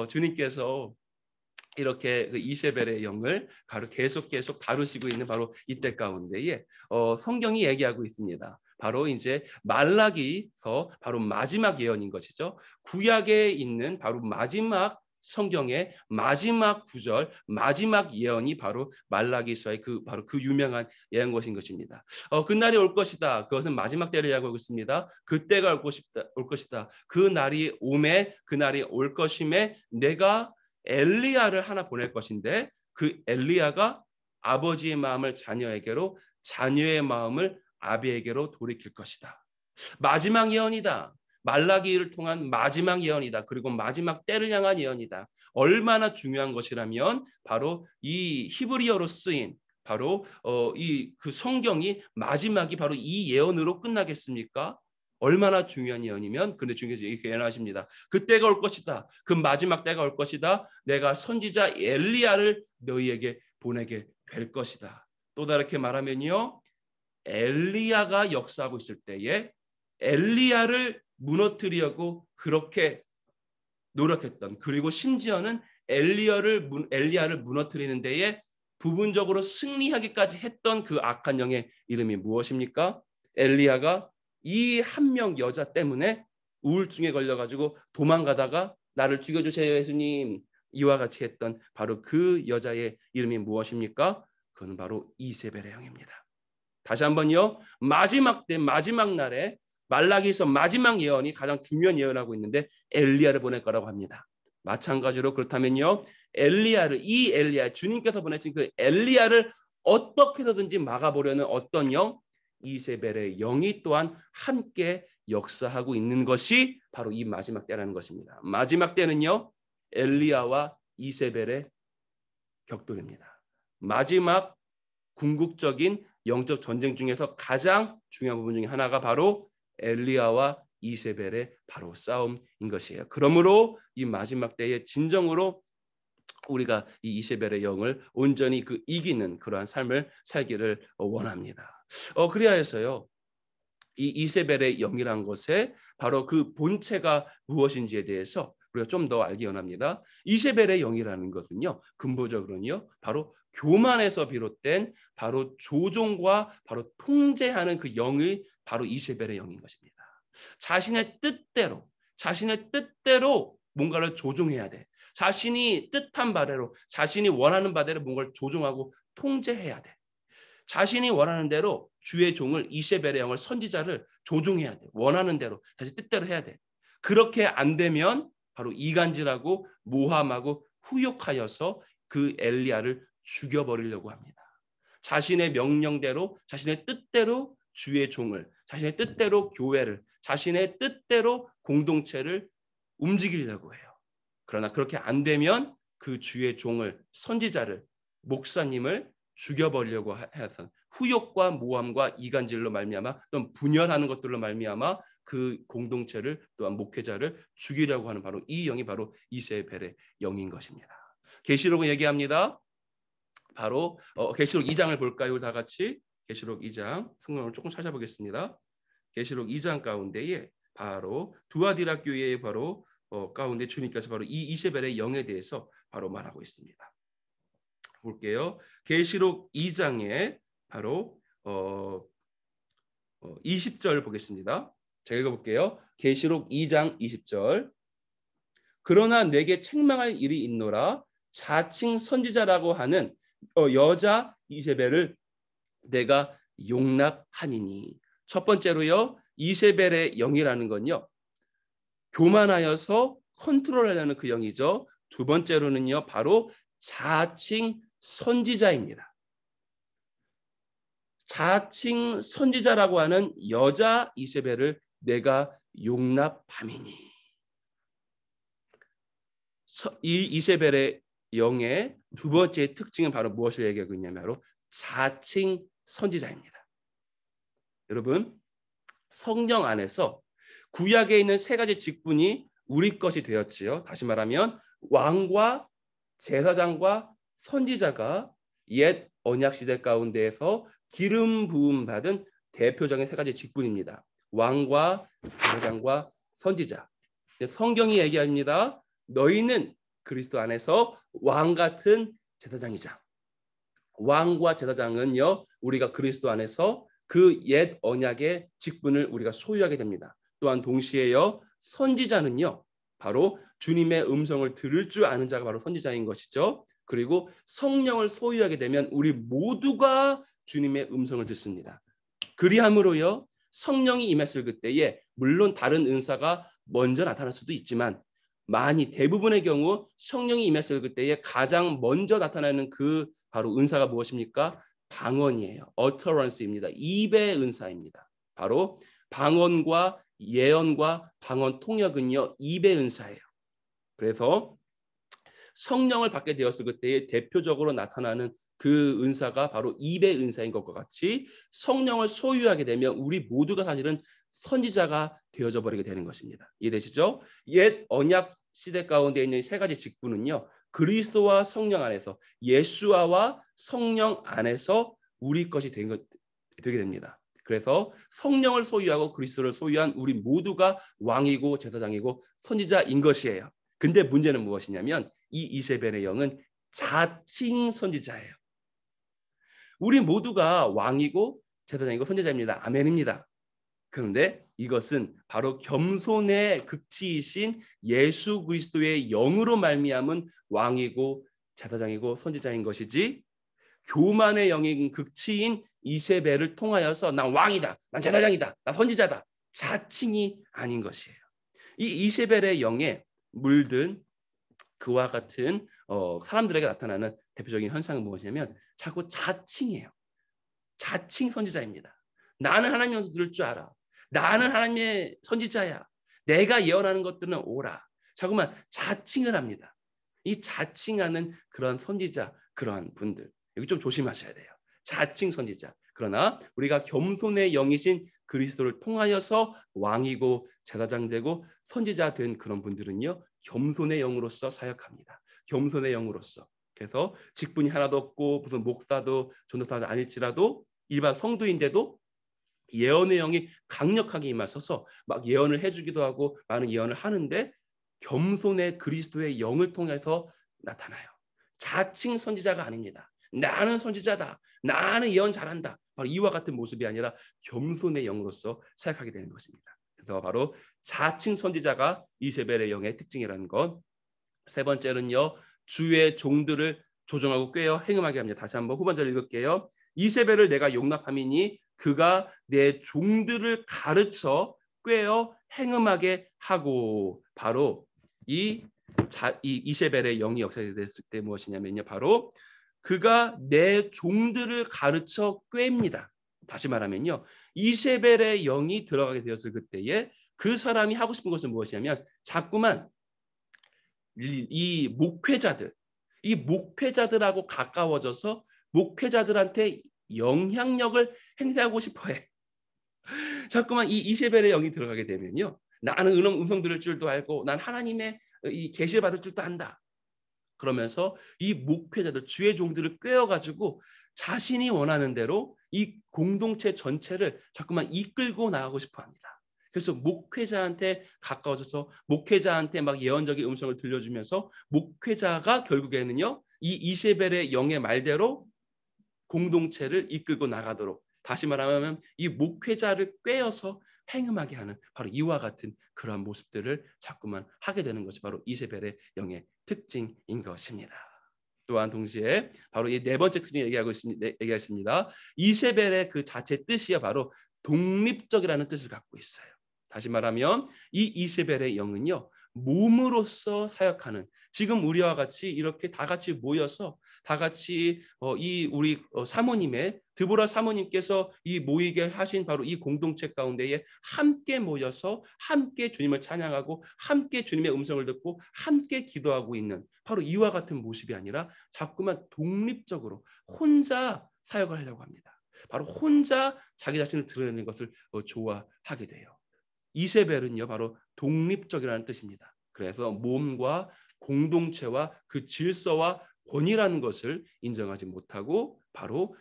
주님께서 이렇게 그 이세벨의 영을 바로 계속 다루시고 있는 바로 이때 가운데에 성경이 얘기하고 있습니다. 바로 이제 말라기서 바로 마지막 예언인 것이죠. 구약에 있는 바로 마지막 성경의 마지막 구절, 마지막 예언이 바로 말라기서의 바로 그 유명한 예언 것인 것입니다. 그날이 올 것이다. 그것은 마지막 때를 이야기하고 있습니다. 그때가 올 것이다. 그 날이 오매, 그 날이 올 것임에 내가 엘리야를 하나 보낼 것인데 그 엘리야가 아버지의 마음을 자녀에게로 자녀의 마음을 아비에게로 돌이킬 것이다. 마지막 예언이다. 말라기를 통한 마지막 예언이다. 그리고 마지막 때를 향한 예언이다. 얼마나 중요한 것이라면 바로 이 히브리어로 쓰인 바로 이 그 성경이 마지막이 바로 이 예언으로 끝나겠습니까? 얼마나 중요한 예언이면 근데 중요해서 이렇게 예언하십니다. 그때가 올 것이다. 그 마지막 때가 올 것이다. 내가 선지자 엘리야를 너희에게 보내게 될 것이다. 또 다르게 말하면요. 엘리야가 역사하고 있을 때에 엘리야를 무너뜨리려고 그렇게 노력했던 그리고 심지어는 엘리야를 무너뜨리는 데에 부분적으로 승리하기까지 했던 그 악한 영의 이름이 무엇입니까? 엘리야가 이 한 명 여자 때문에 우울증에 걸려가지고 도망가다가 나를 죽여주세요 예수님 이와 같이 했던 바로 그 여자의 이름이 무엇입니까? 그건 바로 이세벨의 영입니다. 다시 한번요. 마지막 때 마지막 날에 말라기서 마지막 예언이 가장 중요한 예언하고 있는데 엘리야를 보낼 거라고 합니다. 마찬가지로 그렇다면요. 이 엘리야 주님께서 보내신 그 엘리야를 어떻게 해서든지 막아보려는 어떤 영? 이세벨의 영이 또한 함께 역사하고 있는 것이 바로 이 마지막 때라는 것입니다. 마지막 때는요. 엘리야와 이세벨의 격돌입니다. 마지막 궁극적인 영적 전쟁 중에서 가장 중요한 부분 중에 하나가 바로 엘리야와 이세벨의 바로 싸움인 것이에요. 그러므로 이 마지막 때에 진정으로 우리가 이 이세벨의 영을 온전히 이기는 그러한 삶을 살기를 원합니다. 그래야 해서요. 이 이세벨의 영이란 것에 바로 그 본체가 무엇인지에 대해서 우리가 좀 더 알기 원합니다. 이세벨의 영이라는 것은요. 근본적으로는요. 바로 교만에서 비롯된 바로 조종과 바로 통제하는 그 영이 바로 이세벨의 영인 것입니다. 자신의 뜻대로 뭔가를 조종해야 돼. 자신이 뜻한 바대로 자신이 원하는 바대로 뭔가를 조종하고 통제해야 돼. 자신이 원하는 대로 주의 종을 이세벨의 영을 선지자를 조종해야 돼. 원하는 대로 자신 뜻대로 해야 돼. 그렇게 안 되면 바로 이간질하고 모함하고 후욕하여서 그 엘리야를 죽여버리려고 합니다. 자신의 명령대로 자신의 뜻대로 주의 종을 자신의 뜻대로 교회를 자신의 뜻대로 공동체를 움직이려고 해요. 그러나 그렇게 안 되면 그 주의 종을 선지자를 목사님을 죽여버리려고 해서 후욕과 모함과 이간질로 말미암아 또는 분열하는 것들로 말미암아 그 공동체를 또한 목회자를 죽이려고 하는 바로 이 영이 바로 이세벨의 영인 것입니다. 계시록은 얘기합니다. 바로 계시록 2장을 볼까요? 다 같이 계시록 2장 성경을 조금 찾아보겠습니다. 계시록 2장 가운데에 바로 두아디라 교회의 바로 가운데 주님께서 바로 이 이세벨의 영에 대해서 바로 말하고 있습니다. 볼게요. 계시록 2장에 바로 20절 보겠습니다. 제가 읽어볼게요. 계시록 2장 20절. 그러나 내게 책망할 일이 있노라. 자칭 선지자라고 하는 여자 이세벨을 내가 용납하니니. 첫 번째로요, 이세벨의 영이라는 건요, 교만하여서 컨트롤하려는 그 영이죠. 두 번째로는요, 바로 자칭 선지자입니다. 자칭 선지자라고 하는 여자 이세벨을 내가 용납함이니. 이 이세벨의 영의 두 번째 특징은 바로 무엇을 얘기하고 있냐면 바로 자칭 선지자입니다. 여러분, 성령 안에서 구약에 있는 세 가지 직분이 우리 것이 되었지요. 다시 말하면 왕과 제사장과 선지자가 옛 언약 시대 가운데에서 기름 부음 받은 대표적인 세 가지 직분입니다. 왕과 제사장과 선지자. 성경이 얘기합니다. 너희는 그리스도 안에서 왕 같은 제사장이자. 왕과 제사장은요, 우리가 그리스도 안에서 그 옛 언약의 직분을 우리가 소유하게 됩니다. 또한 동시에요, 선지자는요, 바로 주님의 음성을 들을 줄 아는 자가 바로 선지자인 것이죠. 그리고 성령을 소유하게 되면 우리 모두가 주님의 음성을 듣습니다. 그리함으로요, 성령이 임했을 그때에 물론 다른 은사가 먼저 나타날 수도 있지만 많이 대부분의 경우 성령이 임했을 그때에 가장 먼저 나타나는 그 바로 은사가 무엇입니까? 방언이에요. utterance입니다. 입의 은사입니다. 바로 방언과 예언과 방언 통역은요, 입의 은사예요. 그래서 성령을 받게 되었을 그때에 대표적으로 나타나는 그 은사가 바로 입의 은사인 것과 같이 성령을 소유하게 되면 우리 모두가 사실은 선지자가 되어져 버리게 되는 것입니다. 이해되시죠? 옛 언약 시대 가운데 있는 세 가지 직분은요, 그리스도와 성령 안에서, 예수와와 성령 안에서 우리 것이 되게 됩니다. 그래서 성령을 소유하고 그리스도를 소유한 우리 모두가 왕이고 제사장이고 선지자인 것이에요. 근데 문제는 무엇이냐면 이 이세벨의 영은 자칭 선지자예요. 우리 모두가 왕이고 제사장이고 선지자입니다. 아멘입니다. 그런데 이것은 바로 겸손의 극치이신 예수 그리스도의 영으로 말미암은 왕이고 제사장이고 선지자인 것이지, 교만의 영인 극치인 이세벨을 통하여서 난 왕이다, 난 제사장이다, 난 선지자다, 자칭이 아닌 것이에요. 이 이세벨의 영에 물든 그와 같은 사람들에게 나타나는 대표적인 현상은 무엇이냐면 자꾸 자칭이에요. 자칭 선지자입니다. 나는 하나님 연수 들을 줄 알아. 나는 하나님의 선지자야. 내가 예언하는 것들은 옳아. 자꾸만 자칭을 합니다. 이 자칭하는 그런 선지자, 그러한 분들, 여기 좀 조심하셔야 돼요. 자칭 선지자. 그러나 우리가 겸손의 영이신 그리스도를 통하여서 왕이고 제사장 되고 선지자 된 그런 분들은요, 겸손의 영으로서 사역합니다. 겸손의 영으로서. 그래서 직분이 하나도 없고 무슨 목사도 전도사도 아닐지라도 일반 성도인데도 예언의 영이 강력하게 임하셔서 막 예언을 해주기도 하고 많은 예언을 하는데 겸손의 그리스도의 영을 통해서 나타나요. 자칭 선지자가 아닙니다. 나는 선지자다. 나는 예언 잘한다. 바로 이와 같은 모습이 아니라 겸손의 영으로서 사역하게 되는 것입니다. 그래서 바로 자칭 선지자가 이세벨의 영의 특징이라는 것. 세 번째는요, 주의 종들을 조종하고 꾀어 행음하게 합니다. 다시 한번 후반절 읽을게요. 이세벨을 내가 용납함이니 그가 내 종들을 가르쳐 꾀어 행음하게 하고. 바로 이 이세벨의 영이 역사됐을 때 무엇이냐면요, 바로 그가 내 종들을 가르쳐 꾀입니다. 다시 말하면요, 이세벨의 영이 들어가게 되었을 그때에 그 사람이 하고 싶은 것은 무엇이냐면 자꾸만 이 목회자들, 이 목회자들하고 가까워져서 목회자들한테 영향력을 행사하고 싶어해. 자꾸만 이 이세벨의 영이 들어가게 되면요, 나는 음성 들을 줄도 알고 난 하나님의 이 계시를 받을 줄도 안다. 그러면서 이 목회자들, 주의 종들을 꿰어가지고 자신이 원하는 대로 이 공동체 전체를 자꾸만 이끌고 나가고 싶어합니다. 그래서 목회자한테 가까워져서 목회자한테 막 예언적인 음성을 들려주면서 목회자가 결국에는요, 이 이세벨의 영의 말대로 공동체를 이끌고 나가도록, 다시 말하면 이 목회자를 꿰어서 행음하게 하는 바로 이와 같은 그러한 모습들을 자꾸만 하게 되는 것이 바로 이세벨의 영의 특징인 것입니다. 또한 동시에 바로 이 네 번째 특징 얘기하십니다. 이세벨의 그 자체 뜻이야 바로 독립적이라는 뜻을 갖고 있어요. 다시 말하면 이 이세벨의 영은요, 몸으로서 사역하는, 지금 우리와 같이 이렇게 다 같이 모여서 다 같이 이 우리 사모님의 드보라 사모님께서 이 모이게 하신 바로 이 공동체 가운데에 함께 모여서 함께 주님을 찬양하고 함께 주님의 음성을 듣고 함께 기도하고 있는 바로 이와 같은 모습이 아니라 자꾸만 독립적으로 혼자 사역을 하려고 합니다. 바로 혼자 자기 자신을 드러내는 것을 좋아하게 돼요. 이세벨은요, 바로 독립적이라는 뜻입니다. 그래서 몸과 공동체와 그 질서와 권위라는 것을 인정하지 못하고 바로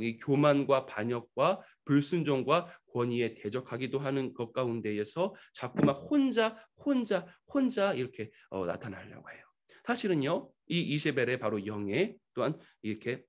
이 교만과 반역과 불순종과 권위에 대적하기도 하는 것 가운데에서 자꾸만 혼자 이렇게 나타나려고 해요. 사실은요, 이 이세벨의 바로 영에 또한 이렇게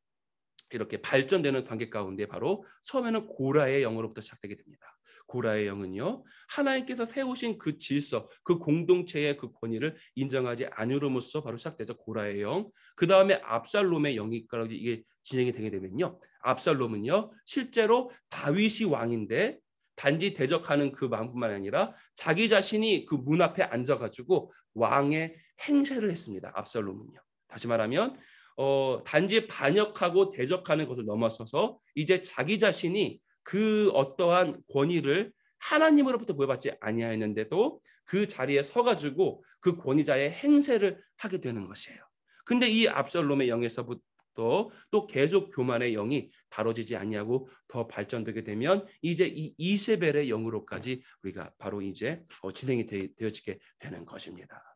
발전되는 관계 가운데 바로 처음에는 고라의 영으로부터 시작되게 됩니다. 고라의 영은요, 하나님께서 세우신 그 질서, 그 공동체의 그 권위를 인정하지 않으로써 바로 시작되죠. 고라의 영. 그 다음에 압살롬의 영이 이게 진행이 되게 되면요, 압살롬은요 실제로 다윗이 왕인데 단지 대적하는 그 마음뿐만 아니라 자기 자신이 그 문 앞에 앉아가지고 왕의 행세를 했습니다. 압살롬은요. 다시 말하면 단지 반역하고 대적하는 것을 넘어서서 이제 자기 자신이 그 어떠한 권위를 하나님으로부터 부여받지 아니하였는데도 그 자리에 서가지고 그 권위자의 행세를 하게 되는 것이에요. 근데 이 압살롬의 영에서부터 또 계속 교만의 영이 다뤄지지 아니하고 더 발전되게 되면 이제 이 이세벨의 영으로까지 우리가 바로 이제 진행이 되어지게 되는 것입니다.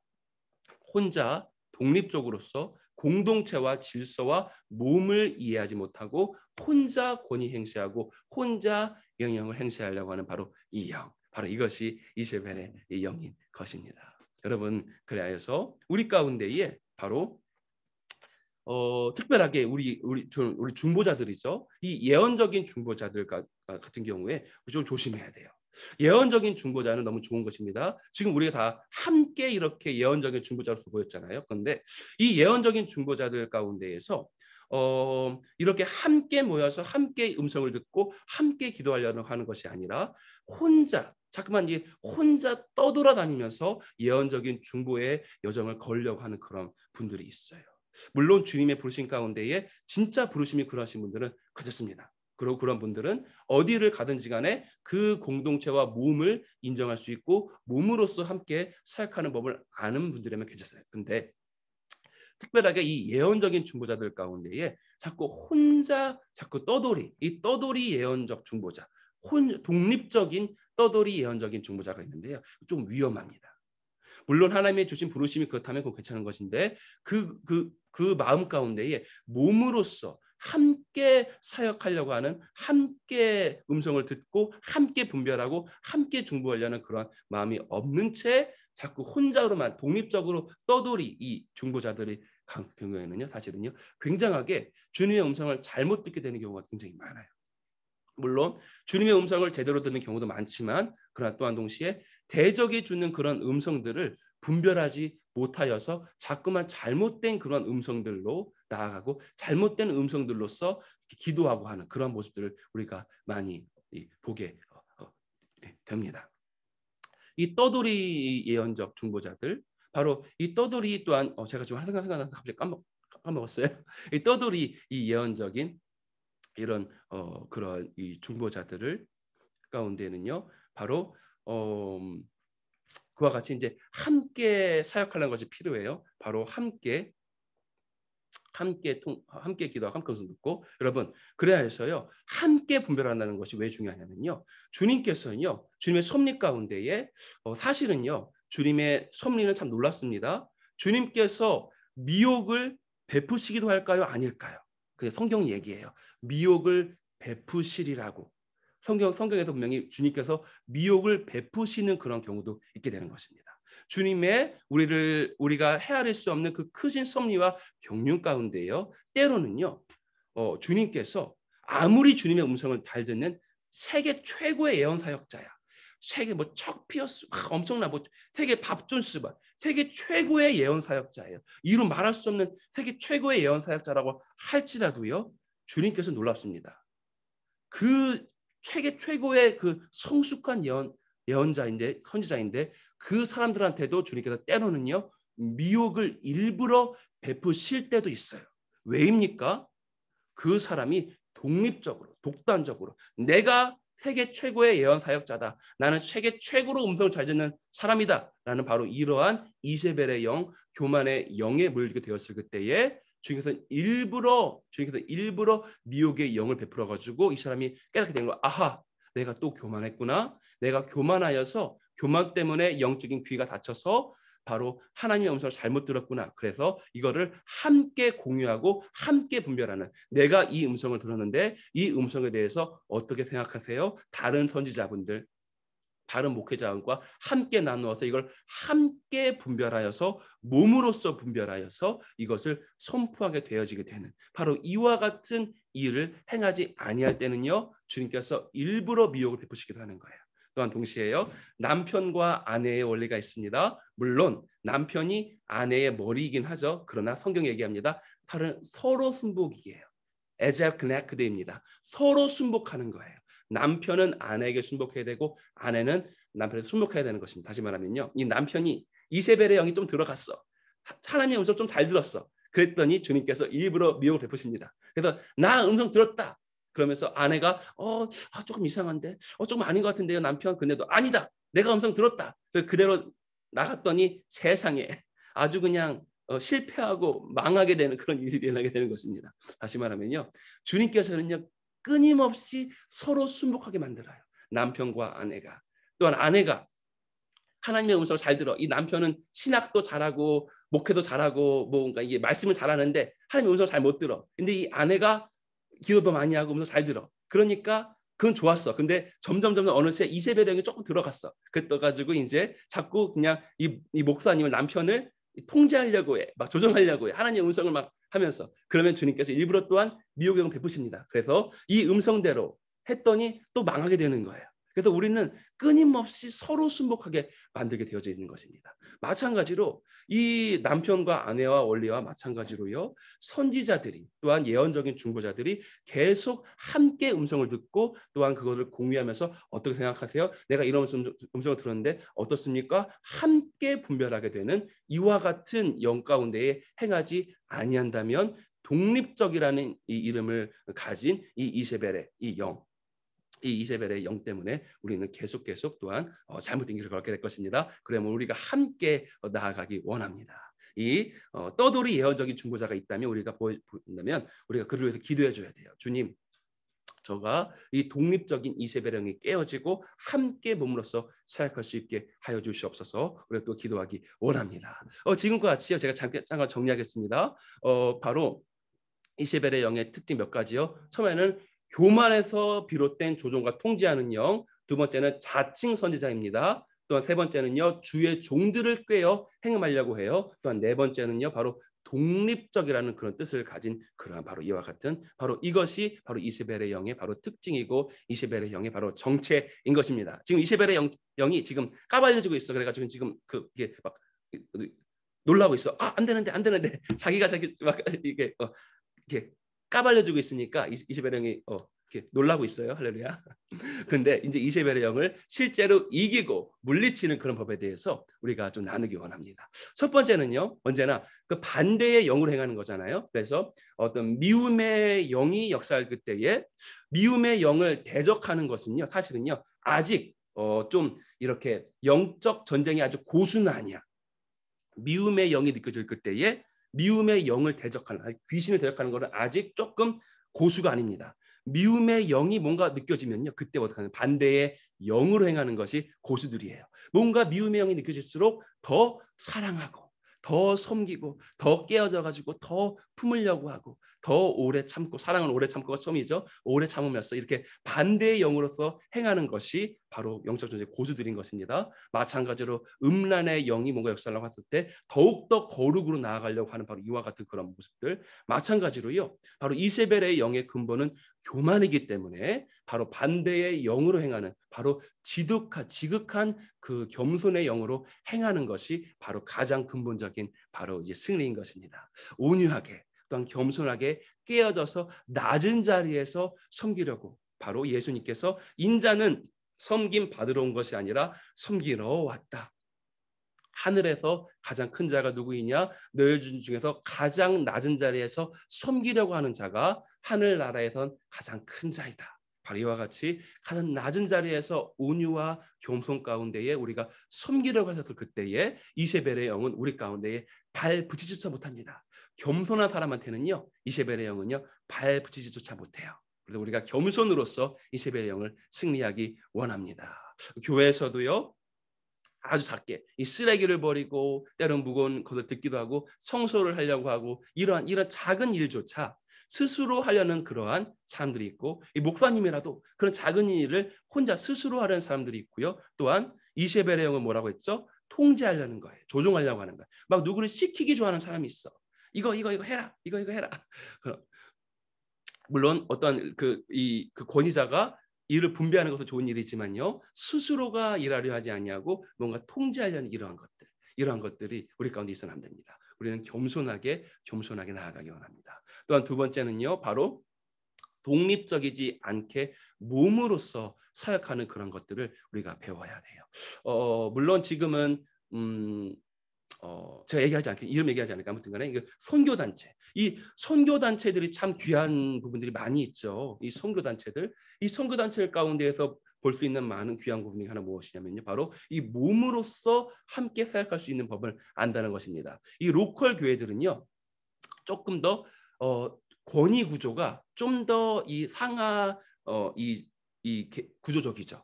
혼자 독립적으로서 공동체와 질서와 몸을 이해하지 못하고 혼자 권위 행세하고 혼자 영향을 행세하려고 하는 바로 이 영, 바로 이것이 이세벨의 이 영인 것입니다. 여러분, 그래서 우리 가운데에 바로 특별하게 우리 중보자들이죠. 이 예언적인 중보자들 같은 경우에 좀 조심해야 돼요. 예언적인 중보자는 너무 좋은 것입니다. 지금 우리가 다 함께 이렇게 예언적인 중보자로 보였잖아요. 그런데 이 예언적인 중보자들 가운데에서 이렇게 함께 모여서 함께 음성을 듣고 함께 기도하려고 하는 것이 아니라 자꾸만 혼자 떠돌아다니면서 예언적인 중보의 여정을 걸려고 하는 그런 분들이 있어요. 물론 주님의 부르심 가운데에 진짜 부르심이 그러하신 분들은 괜찮습니다. 그리고 그런 분들은 어디를 가든지 간에 그 공동체와 몸을 인정할 수 있고 몸으로서 함께 사역하는 법을 아는 분들이면 괜찮아요. 근데 특별하게 이 예언적인 중보자들 가운데에 자꾸 이 떠돌이 예언적 중보자, 독립적인 떠돌이 예언적인 중보자가 있는데요. 좀 위험합니다. 물론 하나님의 주신 부르심이 그렇다면 그건 괜찮은 것인데 그 마음 가운데에 몸으로서 함께 사역하려고 하는, 함께 음성을 듣고 함께 분별하고 함께 중보하려는 그런 마음이 없는 채 자꾸 혼자로만 독립적으로 떠돌이 이 중보자들이 경우에는요, 사실은요 굉장하게 주님의 음성을 잘못 듣게 되는 경우가 굉장히 많아요. 물론 주님의 음성을 제대로 듣는 경우도 많지만 그러나 또한 동시에 대적이 주는 그런 음성들을 분별하지 못하여서 자꾸만 잘못된 그런 음성들로 나아가고 잘못된 음성들로서 기도하고 하는 그런 모습들을 우리가 많이 보게 됩니다. 이 떠돌이 예언적 중보자들, 바로 이 떠돌이 또한 제가 지금 생각나서 갑자기 까먹었어요. 이 떠돌이 이 예언적인 이런 그런 이 중보자들을 가운데는요, 바로 그와 같이 이제 함께 사역하는 것이 필요해요. 바로 함께 기도하고 함께 음성 듣고, 여러분 그래야 해서요 함께 분별한다는 것이 왜 중요하냐면요, 주님께서는요 주님의 섭리 가운데에 사실은요 주님의 섭리는 참 놀랍습니다. 주님께서 미혹을 베푸시기도 할까요, 아닐까요? 그게 성경 얘기예요. 미혹을 베푸시리라고 성경에서 분명히 주님께서 미혹을 베푸시는 그런 경우도 있게 되는 것입니다. 주님의 우리가 헤아릴 수 없는 그 크신 섭리와 경륜 가운데요, 때로는요 주님께서 아무리 주님의 음성을 잘 듣는 세계 최고의 예언 사역자야, 세계 뭐 척 피어스 엄청나 세계 밥존스 세계 최고의 예언 사역자예요. 이루 말할 수 없는 세계 최고의 예언 사역자라고 할지라도요, 주님께서 놀랍습니다. 그 세계 최고의 그 성숙한 예언자인데, 선지자인데 그 사람들한테도 주님께서 때로는요 미혹을 일부러 베푸실 때도 있어요. 왜입니까? 그 사람이 독립적으로, 독단적으로 내가 세계 최고의 예언 사역자다, 나는 세계 최고로 음성을 잘 듣는 사람이다 라는 바로 이러한 이세벨의 영, 교만의 영에 물들게 되었을 그때에 주님께서 일부러 미혹의 영을 베풀어 가지고 이 사람이 깨닫게 된 거야. 아하, 내가 또 교만했구나. 내가 교만하여서, 교만 때문에 영적인 귀가 닫혀서 바로 하나님의 음성을 잘못 들었구나. 그래서 이거를 함께 공유하고 함께 분별하는, 내가 이 음성을 들었는데 이 음성에 대해서 어떻게 생각하세요? 다른 선지자분들, 다른 목회자와 함께 나누어서 이걸 함께 분별하여서 몸으로써 분별하여서 이것을 선포하게 되어지게 되는, 바로 이와 같은 일을 행하지 아니할 때는요 주님께서 일부러 미혹을 베푸시기도 하는 거예요. 또한 동시에요, 남편과 아내의 원리가 있습니다. 물론 남편이 아내의 머리이긴 하죠. 그러나 성경이 얘기합니다. 다른 서로 순복이에요. 에젤 그네크드입니다. 서로 순복하는 거예요. 남편은 아내에게 순복해야 되고 아내는 남편에게 순복해야 되는 것입니다. 다시 말하면요, 이 남편이 이세벨의 영이 좀 들어갔어. 하나님의 음성 좀 잘 들었어. 그랬더니 주님께서 일부러 미혹을 베푸십니다. 그래서 나 음성 들었다. 그러면서 아내가 조금 이상한데, 조금 아닌 것 같은데요 남편. 근데도 아니다, 내가 음성 들었다. 그대로 나갔더니 세상에 아주 그냥 실패하고 망하게 되는 그런 일이 일어나게 되는 것입니다. 다시 말하면요, 주님께서는요 끊임없이 서로 순복하게 만들어요. 남편과 아내가. 또한 아내가 하나님의 음성을 잘 들어. 이 남편은 신학도 잘하고 목회도 잘하고 뭔가 이게 말씀을 잘하는데 하나님의 음성을 잘 못 들어. 근데 이 아내가 기도도 많이 하고 음성 잘 들어. 그러니까 그건 좋았어. 근데 점점 어느새 이세벨의 영이 조금 들어갔어. 그래가지고 이제 자꾸 그냥 이 목사님을, 남편을 통제하려고 해, 막 조정하려고 해. 하나님의 음성을 막 하면서. 그러면 주님께서 일부러 또한 미혹의 영을 베푸십니다. 그래서 이 음성대로 했더니 또 망하게 되는 거예요. 그래서 우리는 끊임없이 서로 순복하게 만들게 되어져 있는 것입니다. 마찬가지로 이 남편과 아내와 원리와 마찬가지로요, 선지자들이, 또한 예언적인 중보자들이 계속 함께 음성을 듣고 또한 그것을 공유하면서 어떻게 생각하세요? 내가 이런 음성을 들었는데 어떻습니까? 함께 분별하게 되는 이와 같은 영 가운데에 행하지 아니한다면 독립적이라는 이 이름을 가진 이 이세벨의 이 영, 이 이세벨의 영 때문에 우리는 계속 또한 잘못된 길을 걷게 될 것입니다. 그러면 우리가 함께 나아가기 원합니다. 이 떠돌이 예언적인 중보자가 있다면, 우리가 본다면 우리가 그를 위해서 기도해 줘야 돼요. 주님, 저가 이 독립적인 이세벨의 영이 깨어지고 함께 몸으로써 사역할 수 있게 하여 주시옵소서. 우리가 또 기도하기 원합니다. 지금과 같이요, 제가 잠깐 정리하겠습니다. 바로 이세벨의 영의 특징 몇 가지요. 처음에는 교만에서 비롯된 조종과 통제하는 영, 두 번째는 자칭 선지자입니다. 또한 세 번째는요, 주의 종들을 꾀어 행음하려고 해요. 또한 네 번째는요, 바로 독립적이라는 그런 뜻을 가진 그러한 바로 이와 같은, 바로 이것이 바로 이세벨의 영의 바로 특징이고 이세벨의 영의 바로 정체인 것입니다. 지금 이세벨의 영이 지금 까발려지고 있어. 그래가지고 지금 그게 막 놀라고 있어. 안 되는데 자기가 막 이게 이렇게 까발려지고 있으니까 이세벨의 영이 이렇게 놀라고 있어요. 할렐루야. 근데 이제 이세벨의 영을 실제로 이기고 물리치는 그런 법에 대해서 우리가 좀 나누기 원합니다. 첫 번째는요, 언제나 그 반대의 영으로 행하는 거잖아요. 그래서 어떤 미움의 영이 역사할 그때에 미움의 영을 대적하는 것은요, 사실은요 아직 좀 이렇게 영적 전쟁이 아주 고수는 아니야. 미움의 영이 느껴질 그때에 미움의 영을 대적하는, 귀신을 대적하는 것은 아직 조금 고수가 아닙니다. 미움의 영이 뭔가 느껴지면요, 그때부터 하는 반대의 영으로 행하는 것이 고수들이에요. 뭔가 미움의 영이 느껴질수록 더 사랑하고 더 섬기고 더 깨어져 가지고 더 품으려고 하고 더 오래 참고, 사랑은 오래 참고가 처음이죠. 오래 참으면서 이렇게 반대의 영으로서 행하는 것이 바로 영적 존재 고수들인 것입니다. 마찬가지로 음란의 영이 뭔가 역사를 했을 때 더욱더 거룩으로 나아가려고 하는 바로 이와 같은 그런 모습들, 마찬가지로요. 바로 이세벨의 영의 근본은 교만이기 때문에 바로 반대의 영으로 행하는, 바로 지극한 그 겸손의 영으로 행하는 것이 바로 가장 근본적인 바로 이제 승리인 것입니다. 온유하게 또한 겸손하게 깨어져서 낮은 자리에서 섬기려고, 바로 예수님께서 인자는 섬김 받으러 온 것이 아니라 섬기러 왔다. 하늘에서 가장 큰 자가 누구이냐? 너희 중에서 가장 낮은 자리에서 섬기려고 하는 자가 하늘나라에선 가장 큰 자이다. 바로 이와 같이 가장 낮은 자리에서 온유와 겸손 가운데에 우리가 섬기려고 하셨을 그때에 이세벨의 영은 우리 가운데에 발 붙이지조차 못합니다. 겸손한 사람한테는요, 이세벨의 영은요 발 붙이지조차 못해요. 그래서 우리가 겸손으로서 이세벨의 영을 승리하기 원합니다. 교회에서도요, 아주 작게 이 쓰레기를 버리고 때론 무거운 것을 듣기도 하고 청소를 하려고 하고 이런 작은 일조차 스스로 하려는 그러한 사람들이 있고, 이 목사님이라도 그런 작은 일을 혼자 스스로 하려는 사람들이 있고요. 또한 이세벨의 영은 뭐라고 했죠? 통제하려는 거예요. 조종하려고 하는 거예요. 막 누구를 시키기 좋아하는 사람이 있어. 이거 해라. 이거 해라. 물론 어떤 그 권위자가 일을 분배하는 것도 좋은 일이지만요, 스스로가 일하려 하지 아니하고 뭔가 통제하려는 이러한 것들이 우리 가운데 있어는 안 됩니다. 우리는 겸손하게 나아가기 원합니다. 또한 두 번째는요, 바로 독립적이지 않게 몸으로서 사역하는 그런 것들을 우리가 배워야 돼요. 물론 지금은 제가 이름 얘기하지 않을까, 아무튼간에 이거 선교단체, 이 선교단체들이 참 귀한 부분들이 많이 있죠. 이 선교단체들 가운데에서 볼 수 있는 많은 귀한 부분이 하나 무엇이냐면요, 바로 이 몸으로서 함께 사역할 수 있는 법을 안다는 것입니다. 이 로컬 교회들은요, 조금 더 권위 구조가 좀 더 이 상하 구조적이죠.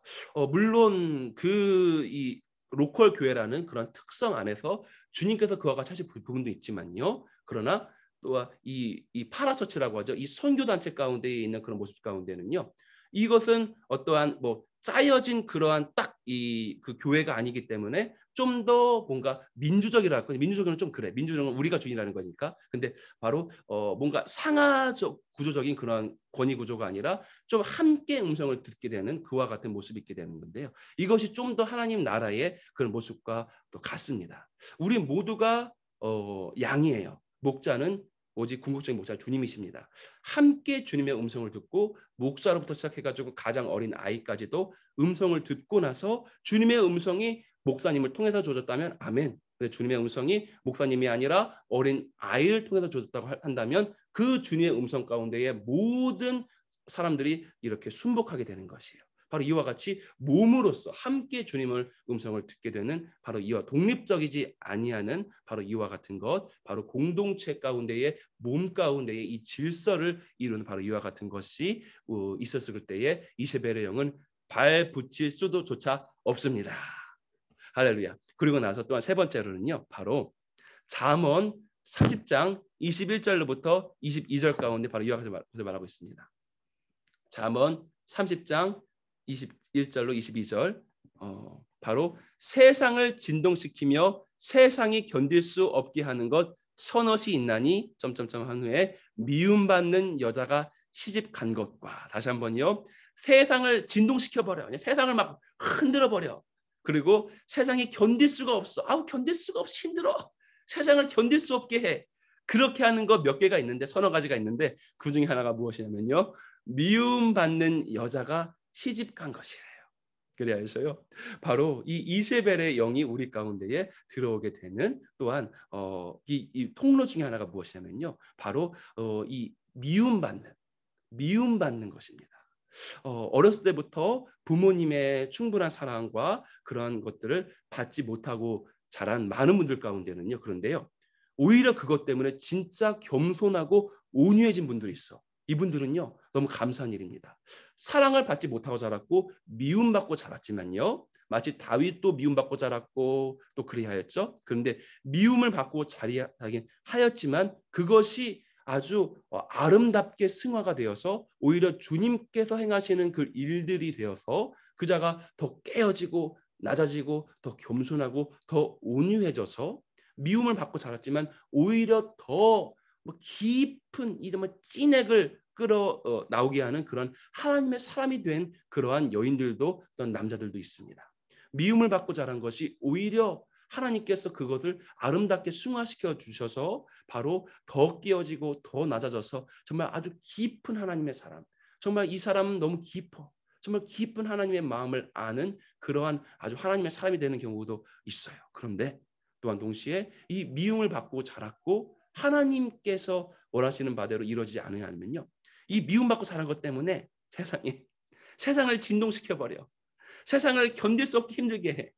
물론 이 로컬 교회라는 그런 특성 안에서 주님께서 그와 같이 하실 부분도 있지만요. 그러나 또한 이 파라처치라고 하죠. 이 선교단체 가운데에 있는 그런 모습 가운데는요, 이것은 어떠한 짜여진 그러한 딱 그 교회가 아니기 때문에 좀 더 뭔가 민주적이라고, 민주적은 좀 그래. 민주적은 우리가 주인하는 거니까. 근데 바로 뭔가 상하적 구조적인 그런 권위 구조가 아니라 좀 함께 음성을 듣게 되는 그와 같은 모습이 있게 되는 건데요. 이것이 좀 더 하나님 나라의 그런 모습과 또 같습니다. 우리 모두가 양이에요. 목자는 오직 궁극적인 목자는 주님이십니다. 함께 주님의 음성을 듣고, 목자로부터 시작해가지고 가장 어린 아이까지도 음성을 듣고 나서 주님의 음성이 목사님을 통해서 주어졌다면 아멘. 근데 주님의 음성이 목사님이 아니라 어린 아이를 통해서 주어졌다고 한다면 그 주님의 음성 가운데에 모든 사람들이 이렇게 순복하게 되는 것이에요. 바로 이와 같이 몸으로서 함께 주님의 음성을 듣게 되는, 바로 이와 독립적이지 아니하는 바로 이와 같은 것, 바로 공동체 가운데에 몸 가운데에 이 질서를 이루는 바로 이와 같은 것이 있었을 때에 이세벨의 영은 발 붙일 수도 조차 없습니다. 할렐루야. 그리고 나서 또한 세 번째로는요, 바로 잠언 30장 21절로부터 22절 가운데 바로 이와 같은 것을 말하고 있습니다. 잠언 30장 21절로 22절, 바로 세상을 진동시키며 세상이 견딜 수 없게 하는 것 서너시 있나니 점점점 한 후에 미움받는 여자가 시집 간 것과, 다시 한번요, 세상을 진동시켜버려, 세상을 막 흔들어버려. 그리고 세상이 견딜 수가 없어. 견딜 수가 없어. 힘들어. 세상을 견딜 수 없게 해. 그렇게 하는 것 몇 개가 있는데, 서너 가지가 있는데, 그 중에 하나가 무엇이냐면요, 미움받는 여자가 시집 간 것이래요. 그래서요, 바로 이 이세벨의 영이 우리 가운데에 들어오게 되는 또한 이 통로 중에 하나가 무엇이냐면요, 바로 이 미움받는 것입니다. 어렸을 때부터 부모님의 충분한 사랑과 그런 것들을 받지 못하고 자란 많은 분들 가운데는요, 그런데요, 오히려 그것 때문에 진짜 겸손하고 온유해진 분들이 있어. 이분들은요, 너무 감사한 일입니다. 사랑을 받지 못하고 자랐고 미움받고 자랐지만요, 마치 다윗도 미움받고 자랐고 또 그리하였죠. 그런데 미움을 받고 자라긴 하였지만 그것이 아주 아름답게 승화가 되어서 오히려 주님께서 행하시는 그 일들이 되어서 그자가 더 깨어지고 낮아지고 더 겸손하고 더 온유해져서 미움을 받고 자랐지만 오히려 더 깊은 이 정말 찐액을 끌어 나오게 하는 그런 하나님의 사람이 된 그러한 여인들도 또한 남자들도 있습니다. 미움을 받고 자란 것이 오히려 하나님께서 그것을 아름답게 승화시켜 주셔서 바로 더 깨어지고 더 낮아져서 정말 아주 깊은 하나님의 사람, 정말 이 사람은 너무 깊어, 정말 깊은 하나님의 마음을 아는 그러한 아주 하나님의 사람이 되는 경우도 있어요. 그런데 또한 동시에 이 미움을 받고 자랐고 하나님께서 원하시는 바대로 이루어지지 않으면요, 이 미움받고 자란 것 때문에 세상을 진동시켜 버려. 세상을 견딜 수 없게 힘들게 해.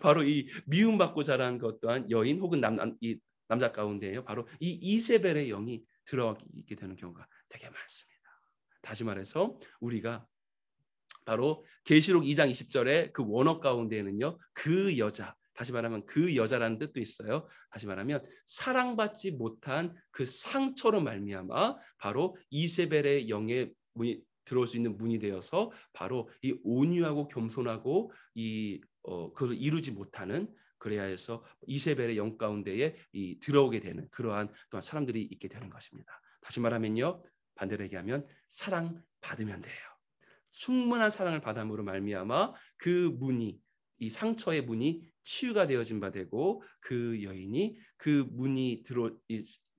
바로 이 미움받고 자란 것 또한 여인 혹은 이 남자 가운데에요. 바로 이 이세벨의 영이 들어있게 되는 경우가 되게 많습니다. 다시 말해서 우리가 바로 계시록 2장 20절의 그 원어 가운데에는요, 그 여자, 다시 말하면 그 여자라는 뜻도 있어요. 다시 말하면 사랑받지 못한 그 상처로 말미암아 바로 이세벨의 영의 문이 들어올 수 있는 문이 되어서 바로 이 온유하고 겸손하고 그걸 이루지 못하는, 그래야 해서 이세벨의 영 가운데에 들어오게 되는 그러한 또한 사람들이 있게 되는 것입니다. 다시 말하면요, 반대로 얘기하면 사랑 받으면 돼요. 충분한 사랑을 받음으로 말미암아 그 문이, 이 상처의 문이 치유가 되어진 바 되고 그 여인이 그 문이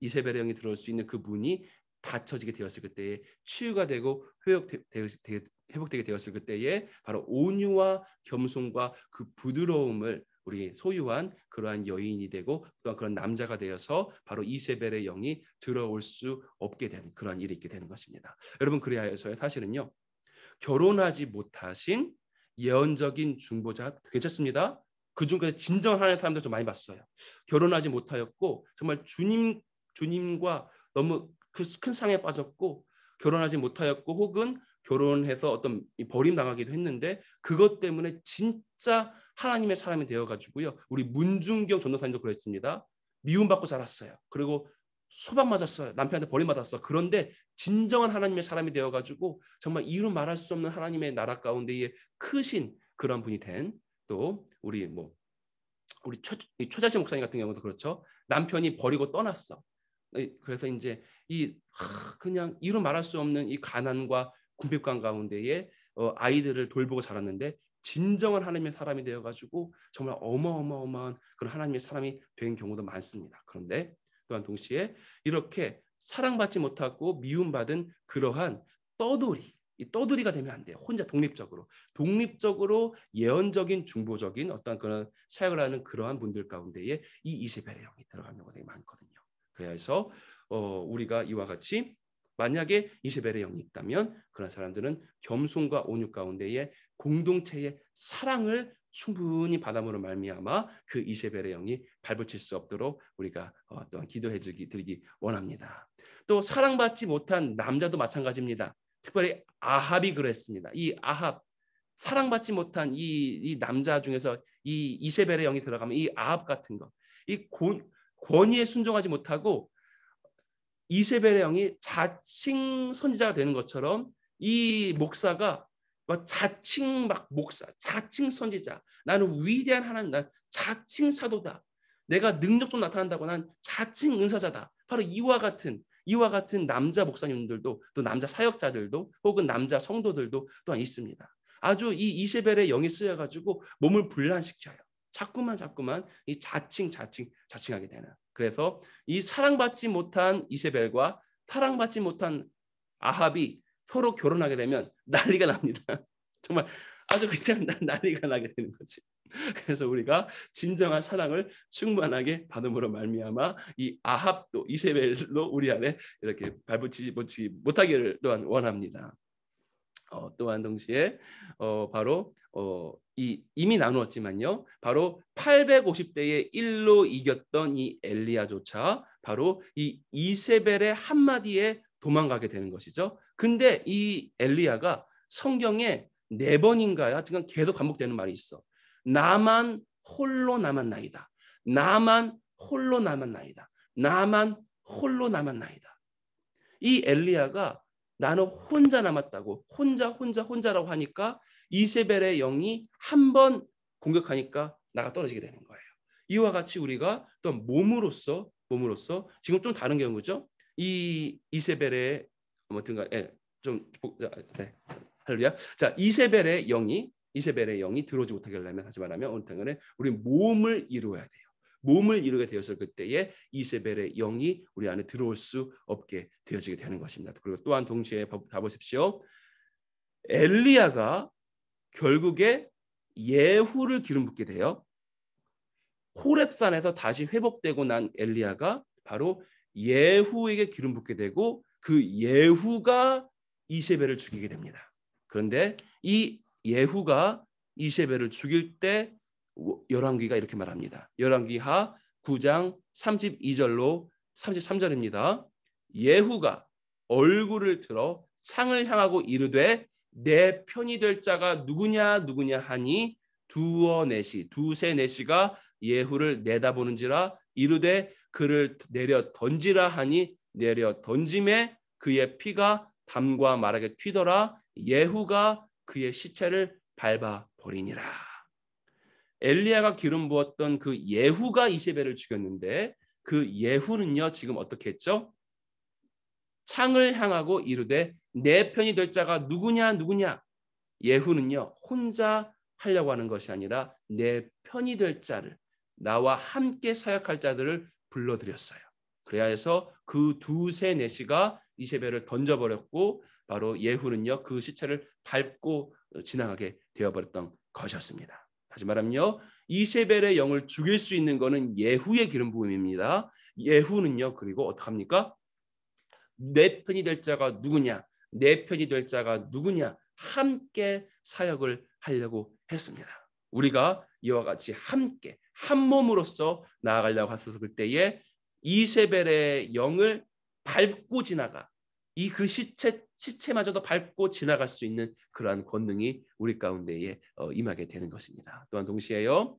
이세벨의 영이 들어올 수 있는 그 문이 닫혀지게 되었을 그때에 치유가 되고 회복되게 되었을 그때에 바로 온유와 겸손과 그 부드러움을 우리 소유한 그러한 여인이 되고 또한 그런 남자가 되어서 바로 이세벨의 영이 들어올 수 없게 되는 그러한 일이 있게 되는 것입니다. 여러분, 그리하여서 사실은요, 결혼하지 못하신 예언적인 중보자 괜찮습니다. 그중에서 진정한 하나님의 사람들 좀 많이 봤어요. 결혼하지 못하였고 정말 주님과 너무 큰 상에 빠졌고 결혼하지 못하였고 혹은 결혼해서 어떤 버림당하기도 했는데 그것 때문에 진짜 하나님의 사람이 되어가지고요. 우리 문중경 전도사님도 그랬습니다. 미움받고 자랐어요. 그리고 소방 맞았어요. 남편한테 버림받았어. 그런데 진정한 하나님의 사람이 되어가지고 정말 이루 말할 수 없는 하나님의 나라 가운데에 크신 그런 분이 된, 또 우리 초자씨 목사님 같은 경우도 그렇죠. 남편이 버리고 떠났어. 그래서 이제 그냥 이루 말할 수 없는 이 가난과 궁핍감 가운데에 아이들을 돌보고 자랐는데 진정한 하나님의 사람이 되어가지고 정말 어마어마한 그런 하나님의 사람이 된 경우도 많습니다. 그런데 또한 동시에 이렇게 사랑받지 못하고 미움받은 그러한 이 떠돌이가 되면 안 돼요. 혼자 독립적으로 예언적인 중보적인 어떤 그런 사역을 하는 그러한 분들 가운데에 이 이세벨의 영이 들어가는 경우가 되게 많거든요. 그래서 우리가 이와 같이 만약에 이세벨의 영이 있다면 그런 사람들은 겸손과 온유 가운데에 공동체의 사랑을 충분히 받음으로 말미암아 그 이세벨의 영이 발붙일 수 없도록 우리가 또한 기도해 드리기 원합니다. 또 사랑받지 못한 남자도 마찬가지입니다. 특별히 아합이 그랬습니다. 이 아합, 사랑받지 못한 이 남자 중에서 이 이세벨의 영이 들어가면 이 아합 같은 것, 이 권위에 순종하지 못하고 이세벨의 영이 자칭 선지자가 되는 것처럼 이 목사가 자칭 목사, 자칭 선지자, 나는 위대한 하나님, 난 자칭 사도다, 내가 능력 좀 나타난다고 난 자칭 은사자다. 바로 이와 같은 남자 목사님들도 또 남자 사역자들도 혹은 남자 성도들도 또한 있습니다. 아주 이 이세벨의 영이 쓰여가지고 몸을 분란시켜요. 자꾸만 이 자칭하게 되는. 그래서 이 사랑받지 못한 이세벨과 사랑받지 못한 아합이 서로 결혼하게 되면 난리가 납니다. 정말 아주 그냥 난리가 나게 되는 거지. 그래서 우리가 진정한 사랑을 충만하게 받음으로 말미암아 이 아합도 이세벨도 우리 안에 이렇게 발붙이지 못하기를 또한 원합니다. 또한 동시에 바로 이미 나누었지만요. 바로 850대의 1로 이겼던 이 엘리야조차 바로 이 이세벨의 한마디에 도망가게 되는 것이죠. 근데 이 엘리야가 성경에 4번인가요? 하여튼 계속 반복되는 말이 있어. 나만 홀로 남았나이다. 나만 홀로 남았나이다. 나만 홀로 남았나이다. 이 엘리야가 나는 혼자 남았다고 혼자라고 하니까 이세벨의 영이 한 번 공격하니까 나가 떨어지게 되는 거예요. 이와 같이 우리가 또 몸으로서 지금 좀 다른 경우죠. 이 이세벨의 뭐든가 좀 네. 할렐루야. 자, 이세벨의 영이 들어오지 못하게 하려면 다시 말하면 오늘 당연히 우리 몸을 이루어야 돼요. 몸을 이루게 되었을 그때에 이세벨의 영이 우리 안에 들어올 수 없게 되어지게 되는 것입니다. 그리고 또한 동시에 봐보십시오. 엘리야가 결국에 예후를 기름 붓게 돼요. 호렙산에서 다시 회복되고 난 엘리야가 바로 예후에게 기름 붓게 되고 그 예후가 이세벨을 죽이게 됩니다. 그런데 이 예후가 이세벨을 죽일 때 열왕기가 이렇게 말합니다. 열왕기하 9장 32절로 33절입니다. 예후가 얼굴을 들어 창을 향하고 이르되 내 편이 될 자가 누구냐 하니 두세 넷이가 예후를 내다보는지라 이르되 그를 내려 던지라 하니 내려 던짐에 그의 피가 담과 말하게 튀더라. 예후가 그의 시체를 밟아 버리니라. 엘리야가 기름 부었던 그 예후가 이세벨을 죽였는데 그 예후는요 지금 어떻게 했죠? 창을 향하고 이르되 내 편이 될 자가 누구냐. 예후는요 혼자 하려고 하는 것이 아니라 내 편이 될 자를, 나와 함께 사역할 자들을 불러들였어요. 그래야 해서 그 두세 넷이가 이세벨을 던져버렸고 바로 예후는요 그 시체를 밟고 지나가게 되어버렸던 것이었습니다. 다시 말하면요 이세벨의 영을 죽일 수 있는 것은 예후의 기름 부음입니다. 예후는요 그리고 어떡합니까? 내 편이 될 자가 누구냐, 내 편이 될 자가 누구냐, 함께 사역을 하려고 했습니다. 우리가 이와 같이 함께 한 몸으로서 나아가려고 했었을 때에 이세벨의 영을 밟고 지나가 이 그 시체마저도 밟고 지나갈 수 있는 그러한 권능이 우리 가운데에 임하게 되는 것입니다. 또한 동시에요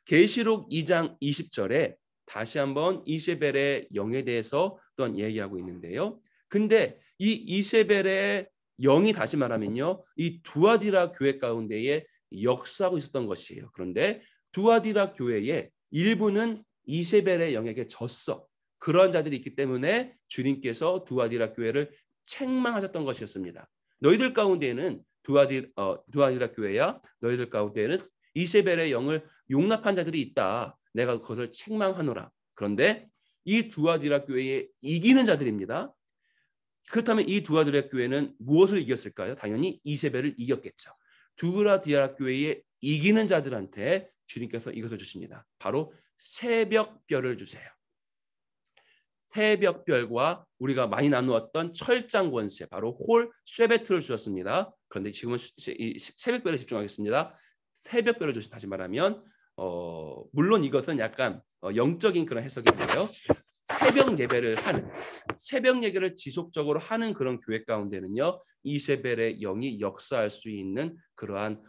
계시록 2장 20절에 다시 한번 이세벨의 영에 대해서 또한 얘기하고 있는데요. 근데 이 이세벨의 영이 다시 말하면요. 이 두아디라 교회 가운데에 역사하고 있었던 것이에요. 그런데 두아디라 교회의 일부는 이세벨의 영에게 졌어. 그런 자들이 있기 때문에 주님께서 두아디라 교회를 책망하셨던 것이었습니다. 너희들 가운데에는 두아디라 교회야. 너희들 가운데에는 이세벨의 영을 용납한 자들이 있다. 내가 그것을 책망하노라. 그런데 이 두아디라 교회에 이기는 자들입니다. 그렇다면 이 두아디라 교회는 무엇을 이겼을까요? 당연히 이세벨을 이겼겠죠. 두아디라 교회에 이기는 자들한테 주님께서 이것을 주십니다. 바로 새벽별을 주세요. 새벽별과 우리가 많이 나누었던 철장 권세, 바로 홀 쇠베트를 주셨습니다. 그런데 지금은 이 새벽별에 집중하겠습니다. 새벽별을 주시 다시 말하면 물론 이것은 약간 영적인 그런 해석인데요. 새벽 예배를 지속적으로 하는 그런 교회 가운데는요. 이세벨의 영이 역사할 수 있는 그러한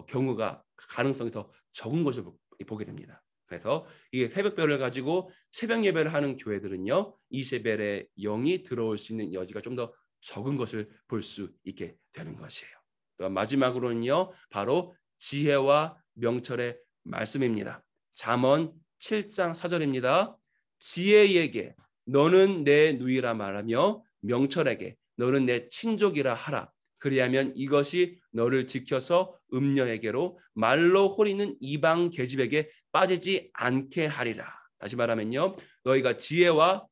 경우가 가능성이 더 적은 것을 보게 됩니다. 그래서 이 새벽별을 가지고 새벽 예배를 하는 교회들은요. 이세벨의 영이 들어올 수 있는 여지가 좀 더 적은 것을 볼 수 있게 되는 것이에요. 또 마지막으로는요. 바로 지혜와 명철의 말씀입니다. 잠언 7장 4절입니다. 지혜에게 너는 내 누이라 말하며 명철에게 너는 내 친족이라 하라. 그리하면 이것이 너를 지켜서 음녀에게로 말로 호리는 이방 계집에게 빠지지 않게 하리라. 다시 말하면요. 너희가 지혜와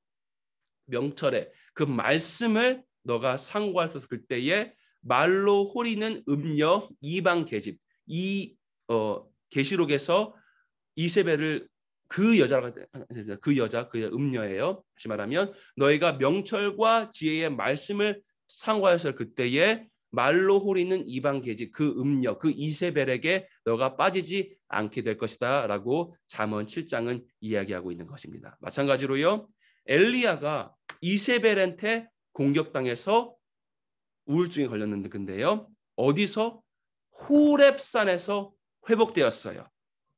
명철의 그 말씀을 너가 상고했을 그때에 말로 호리는 음녀 이방 계집 이 계시록에서 이세벨을 그 여자가 그 음녀예요. 다시 말하면 너희가 명철과 지혜의 말씀을 상고하였을 그때에 말로 호리는 이방 계집 그 음녀 그 이세벨에게 너가 빠지지 않게 될 것이다라고 잠언 7장은 이야기하고 있는 것입니다. 마찬가지로요. 엘리야가 이세벨한테 공격당해서 우울증에 걸렸는데 근데요. 어디서? 호렙산에서 회복되었어요.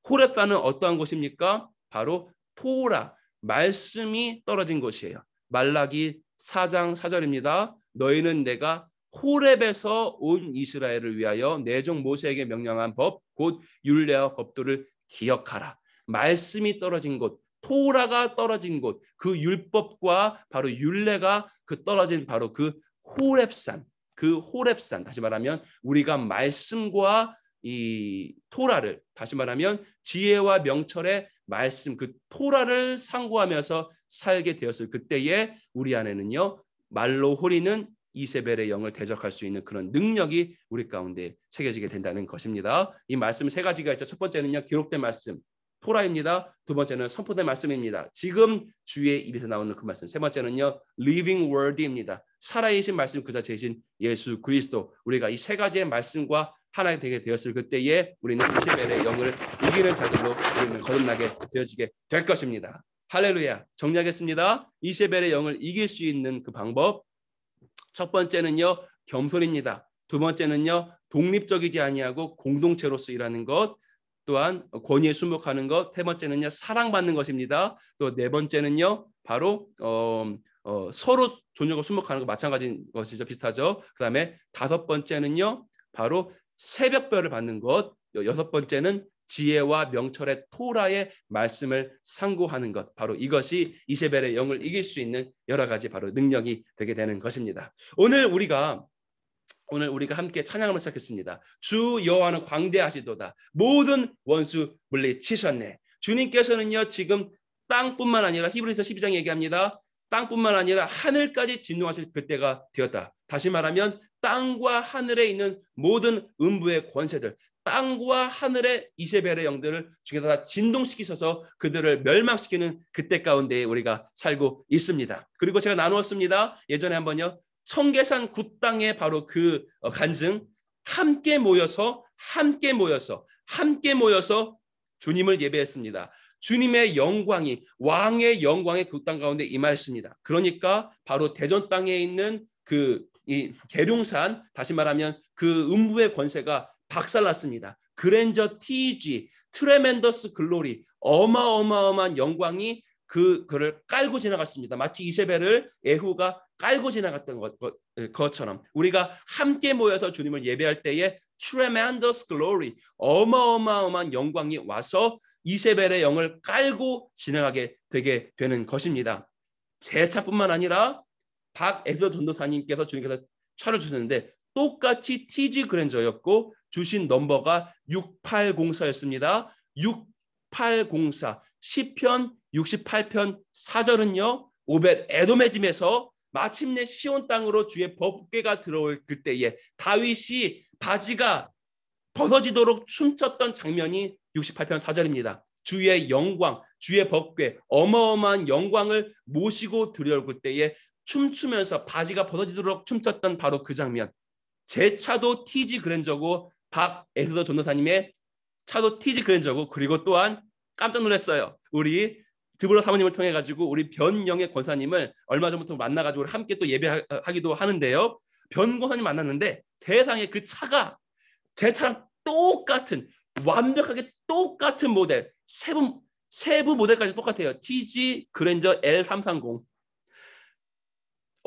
호렙산은 어떠한 곳입니까? 바로 토라, 말씀이 떨어진 곳이에요. 말라기 4장 4절입니다. 너희는 내가 호렙에서 온 이스라엘을 위하여 내 종 모세에게 명령한 법, 곧 율례와 법도를 기억하라. 말씀이 떨어진 곳, 토라가 떨어진 곳, 그 율법과 바로 율례가 그 떨어진 바로 그 호렙산, 그 호렙산, 다시 말하면 우리가 말씀과 이 토라를, 다시 말하면 지혜와 명철의 말씀, 그 토라를 상고하면서 살게 되었을 그때에 우리 안에는요, 말로 호리는 이세벨의 영을 대적할 수 있는 그런 능력이 우리 가운데 새겨지게 된다는 것입니다. 이 말씀 세 가지가 있죠. 첫 번째는요, 기록된 말씀 토라입니다. 두 번째는 선포된 말씀입니다. 지금 주의 입에서 나오는 그 말씀. 세 번째는요, living word입니다. 살아계신 말씀, 그 자체이신 예수 그리스도. 우리가 이 세 가지의 말씀과 하나 되게 되었을 그때에 우리는 이세벨의 영을 이기는 자들로 우리는 거듭나게 되어지게 될 것입니다. 할렐루야. 정리하겠습니다. 이세벨의 영을 이길 수 있는 그 방법, 첫 번째는요, 겸손입니다. 두 번째는요, 독립적이지 아니하고 공동체로서 일하는 것, 또한 권위에 순복하는 것, 세 번째는요, 사랑받는 것입니다. 또 네 번째는요, 바로 서로 존중하고 순복하는 것, 마찬가지인 것이죠. 비슷하죠. 그 다음에 다섯 번째는요, 바로 새벽별을 받는 것, 여섯 번째는 지혜와 명철의 토라의 말씀을 상고하는 것, 바로 이것이 이세벨의 영을 이길 수 있는 여러 가지 바로 능력이 되게 되는 것입니다. 오늘 우리가 함께 찬양을 시작했습니다. 주 여호와는 광대하시도다. 모든 원수 물리치셨네. 주님께서는요, 지금 땅뿐만 아니라 히브리서 12장 얘기합니다. 땅뿐만 아니라 하늘까지 진동하실 그때가 되었다. 다시 말하면 땅과 하늘에 있는 모든 음부의 권세들, 땅과 하늘의 이세벨의 영들을 주께서 다 진동시키셔서 그들을 멸망시키는 그때 가운데 우리가 살고 있습니다. 그리고 제가 나누었습니다. 예전에 한번요, 청계산 굿땅의 바로 그 간증, 함께 모여서 주님을 예배했습니다. 주님의 영광이, 왕의 영광이 그 땅 가운데 임하였습니다. 그러니까 바로 대전 땅에 있는 이 계룡산, 다시 말하면 그 음부의 권세가 박살났습니다. 그랜저 TG, 트레멘더스 글로리, 어마어마한 영광이 그를 깔고 지나갔습니다. 마치 이세벨을 에후가 깔고 지나갔던 것처럼 우리가 함께 모여서 주님을 예배할 때에 tremendous glory, 어마어마한 영광이 와서 이세벨의 영을 깔고 지나가게 되게 되는 것입니다. 제 차뿐만 아니라 박에서 전도사님께서 주님께서 차를 주셨는데 똑같이 TG 그랜저였고 주신 넘버가 6804였습니다. 6804, 시편 68편 4절은요, 오벳 에돔의 집에서 마침내 시온 땅으로 주의 법궤가 들어올 그때에 다윗이 바지가 벗어지도록 춤췄던 장면이 68편 4절입니다. 주의 영광, 주의 법궤, 어마어마한 영광을 모시고 들여올 때에 춤추면서 바지가 벗어지도록 춤췄던 바로 그 장면. 제 차도 TG 그랜저고 박 에스더 전도사님의 차도 TG 그랜저고, 그리고 또한 깜짝 놀랐어요. 우리 드보라 사모님을 통해 가지고 우리 변영의 권사님을 얼마 전부터 만나가지고 함께 또 예배하기도 하는데요. 변 권사님 만났는데 세상에 그 차가 제 차랑 똑같은, 완벽하게 똑같은 모델, 세부 모델까지 똑같아요. TG 그랜저 L330.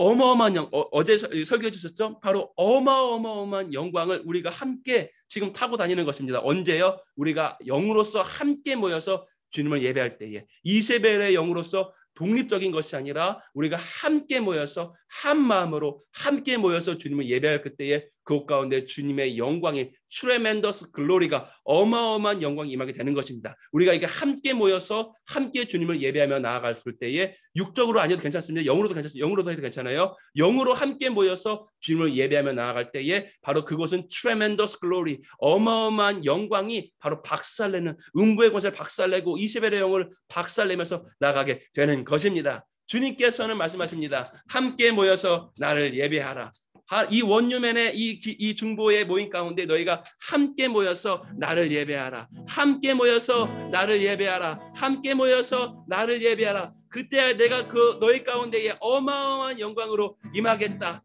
어마어마한 어제 설교해 주셨죠? 바로 어마어마한 영광을 우리가 함께 지금 타고 다니는 것입니다. 언제요? 우리가 영으로서 함께 모여서 주님을 예배할 때에, 이세벨의 영으로서 독립적인 것이 아니라 우리가 함께 모여서 한 마음으로 함께 모여서 주님을 예배할 그때에 그곳 가운데 주님의 영광이, 트레멘더스 글로리가, 어마어마한 영광이 임하게 되는 것입니다. 우리가 이게 함께 모여서 함께 주님을 예배하며 나아갔을 때에 육적으로 아니어도 괜찮습니다. 영으로도 괜찮습니다. 영으로도 해도 괜찮아요. 영으로 함께 모여서 주님을 예배하며 나아갈 때에 바로 그곳은 트레멘더스 글로리, 어마어마한 영광이 바로 박살내는, 음부의 권세를 박살내고 이세벨의 영을 박살내면서 나가게 되는 것입니다. 주님께서는 말씀하십니다. 함께 모여서 나를 예배하라. 이 원유맨의 이 중보의 모임 가운데 너희가 함께 모여서 나를 예배하라. 함께 모여서 나를 예배하라. 함께 모여서 나를 예배하라. 그때 내가 그 너희 가운데에 어마어마한 영광으로 임하겠다.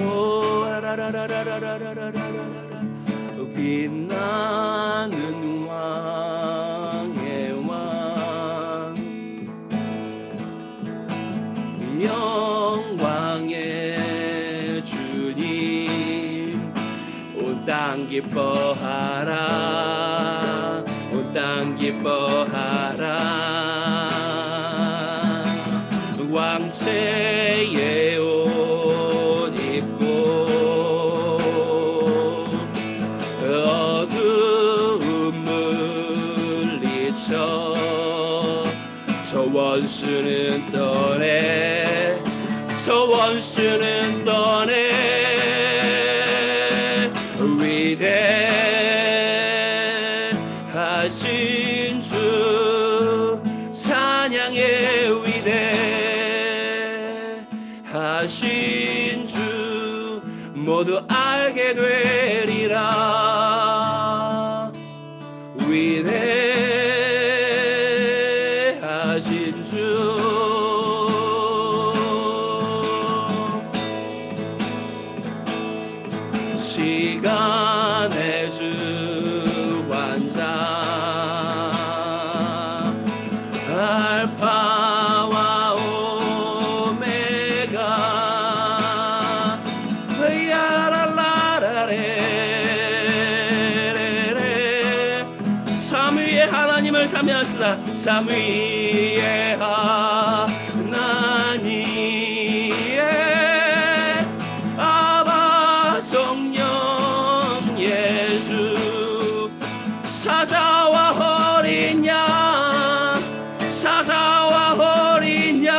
오 라라라라라라라라라라 빛나는 왕의 왕 영광의 주님 온 땅 기뻐하라 온 땅 기뻐하라 왕체의 옷 입고 어둠 물리쳐 저 원수는 떠내 저 원수는 떠내 위대하신 주 찬양의 위대하신 주 모두 알게 되리라 위대하신 주 시간의 주 완자 알파와 오메가 야랄라라레 하나님을 찬미하시라. 참 위에 하나님의 아바 성령 예수 사자와 어린 양 사자와 어린 양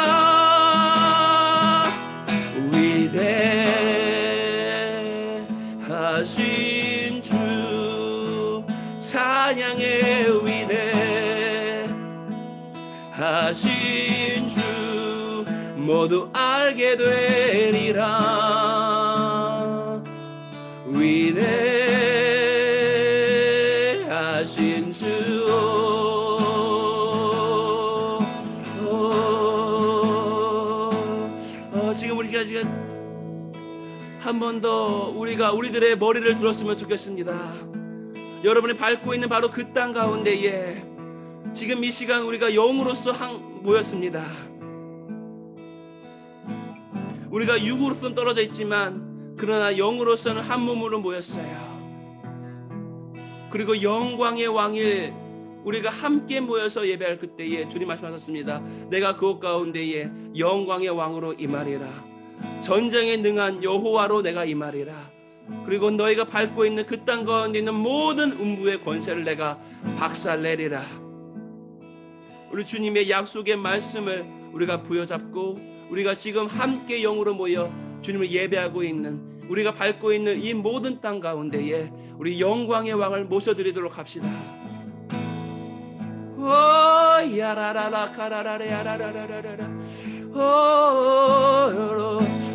위대하신 주 찬양의 위대하신 주 모두 알게 되리라. 위대하신 주 지금 우리가 지금 한 번 더 우리들의 머리를 들었으면 좋겠습니다. 여러분이 밟고 있는 바로 그 땅 가운데에 지금 이 시간 우리가 영으로서 모였습니다. 우리가 육으로서는 떨어져 있지만 그러나 영으로서는 한 몸으로 모였어요. 그리고 영광의 왕일 우리가 함께 모여서 예배할 그때에 주님 말씀하셨습니다. 내가 그곳 가운데에 영광의 왕으로 임하리라. 전쟁에 능한 여호와로 내가 임하리라. 그리고 너희가 밟고 있는 그 땅 가운데 있는 모든 음부의 권세를 내가 박살내리라. 우리 주님의 약속의 말씀을 우리가 부여잡고 우리가 지금 함께 영으로 모여 주님을 예배하고 있는 우리가 밟고 있는 이 모든 땅 가운데에 우리 영광의 왕을 모셔드리도록 합시다. 오 야라라라 카라라라 야라라라라라 오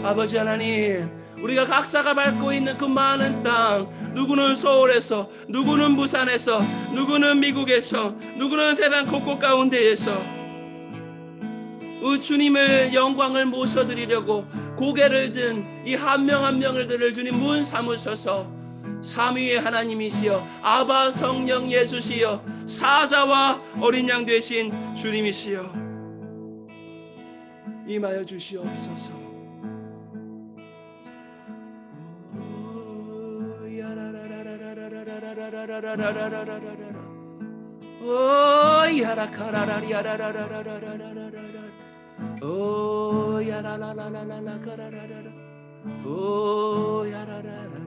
아버지 하나님 우리가 각자가 밟고 있는 그 많은 땅 누구는 서울에서 누구는 부산에서 누구는 미국에서 누구는 세상 곳곳 가운데에서 주님을 영광을 모셔드리려고 고개를 든 이 한 명 한 명을 주님 문 삼으셔서 삼위의 하나님이시여 아바 성령 예수시여 사자와 어린 양 되신 주님이시여 임하여 주시옵소서. 오 야라카라라리아라라라라라라라라 오 야라라라라라라라라라 오 야라라라라라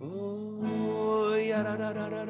오 야라라라라라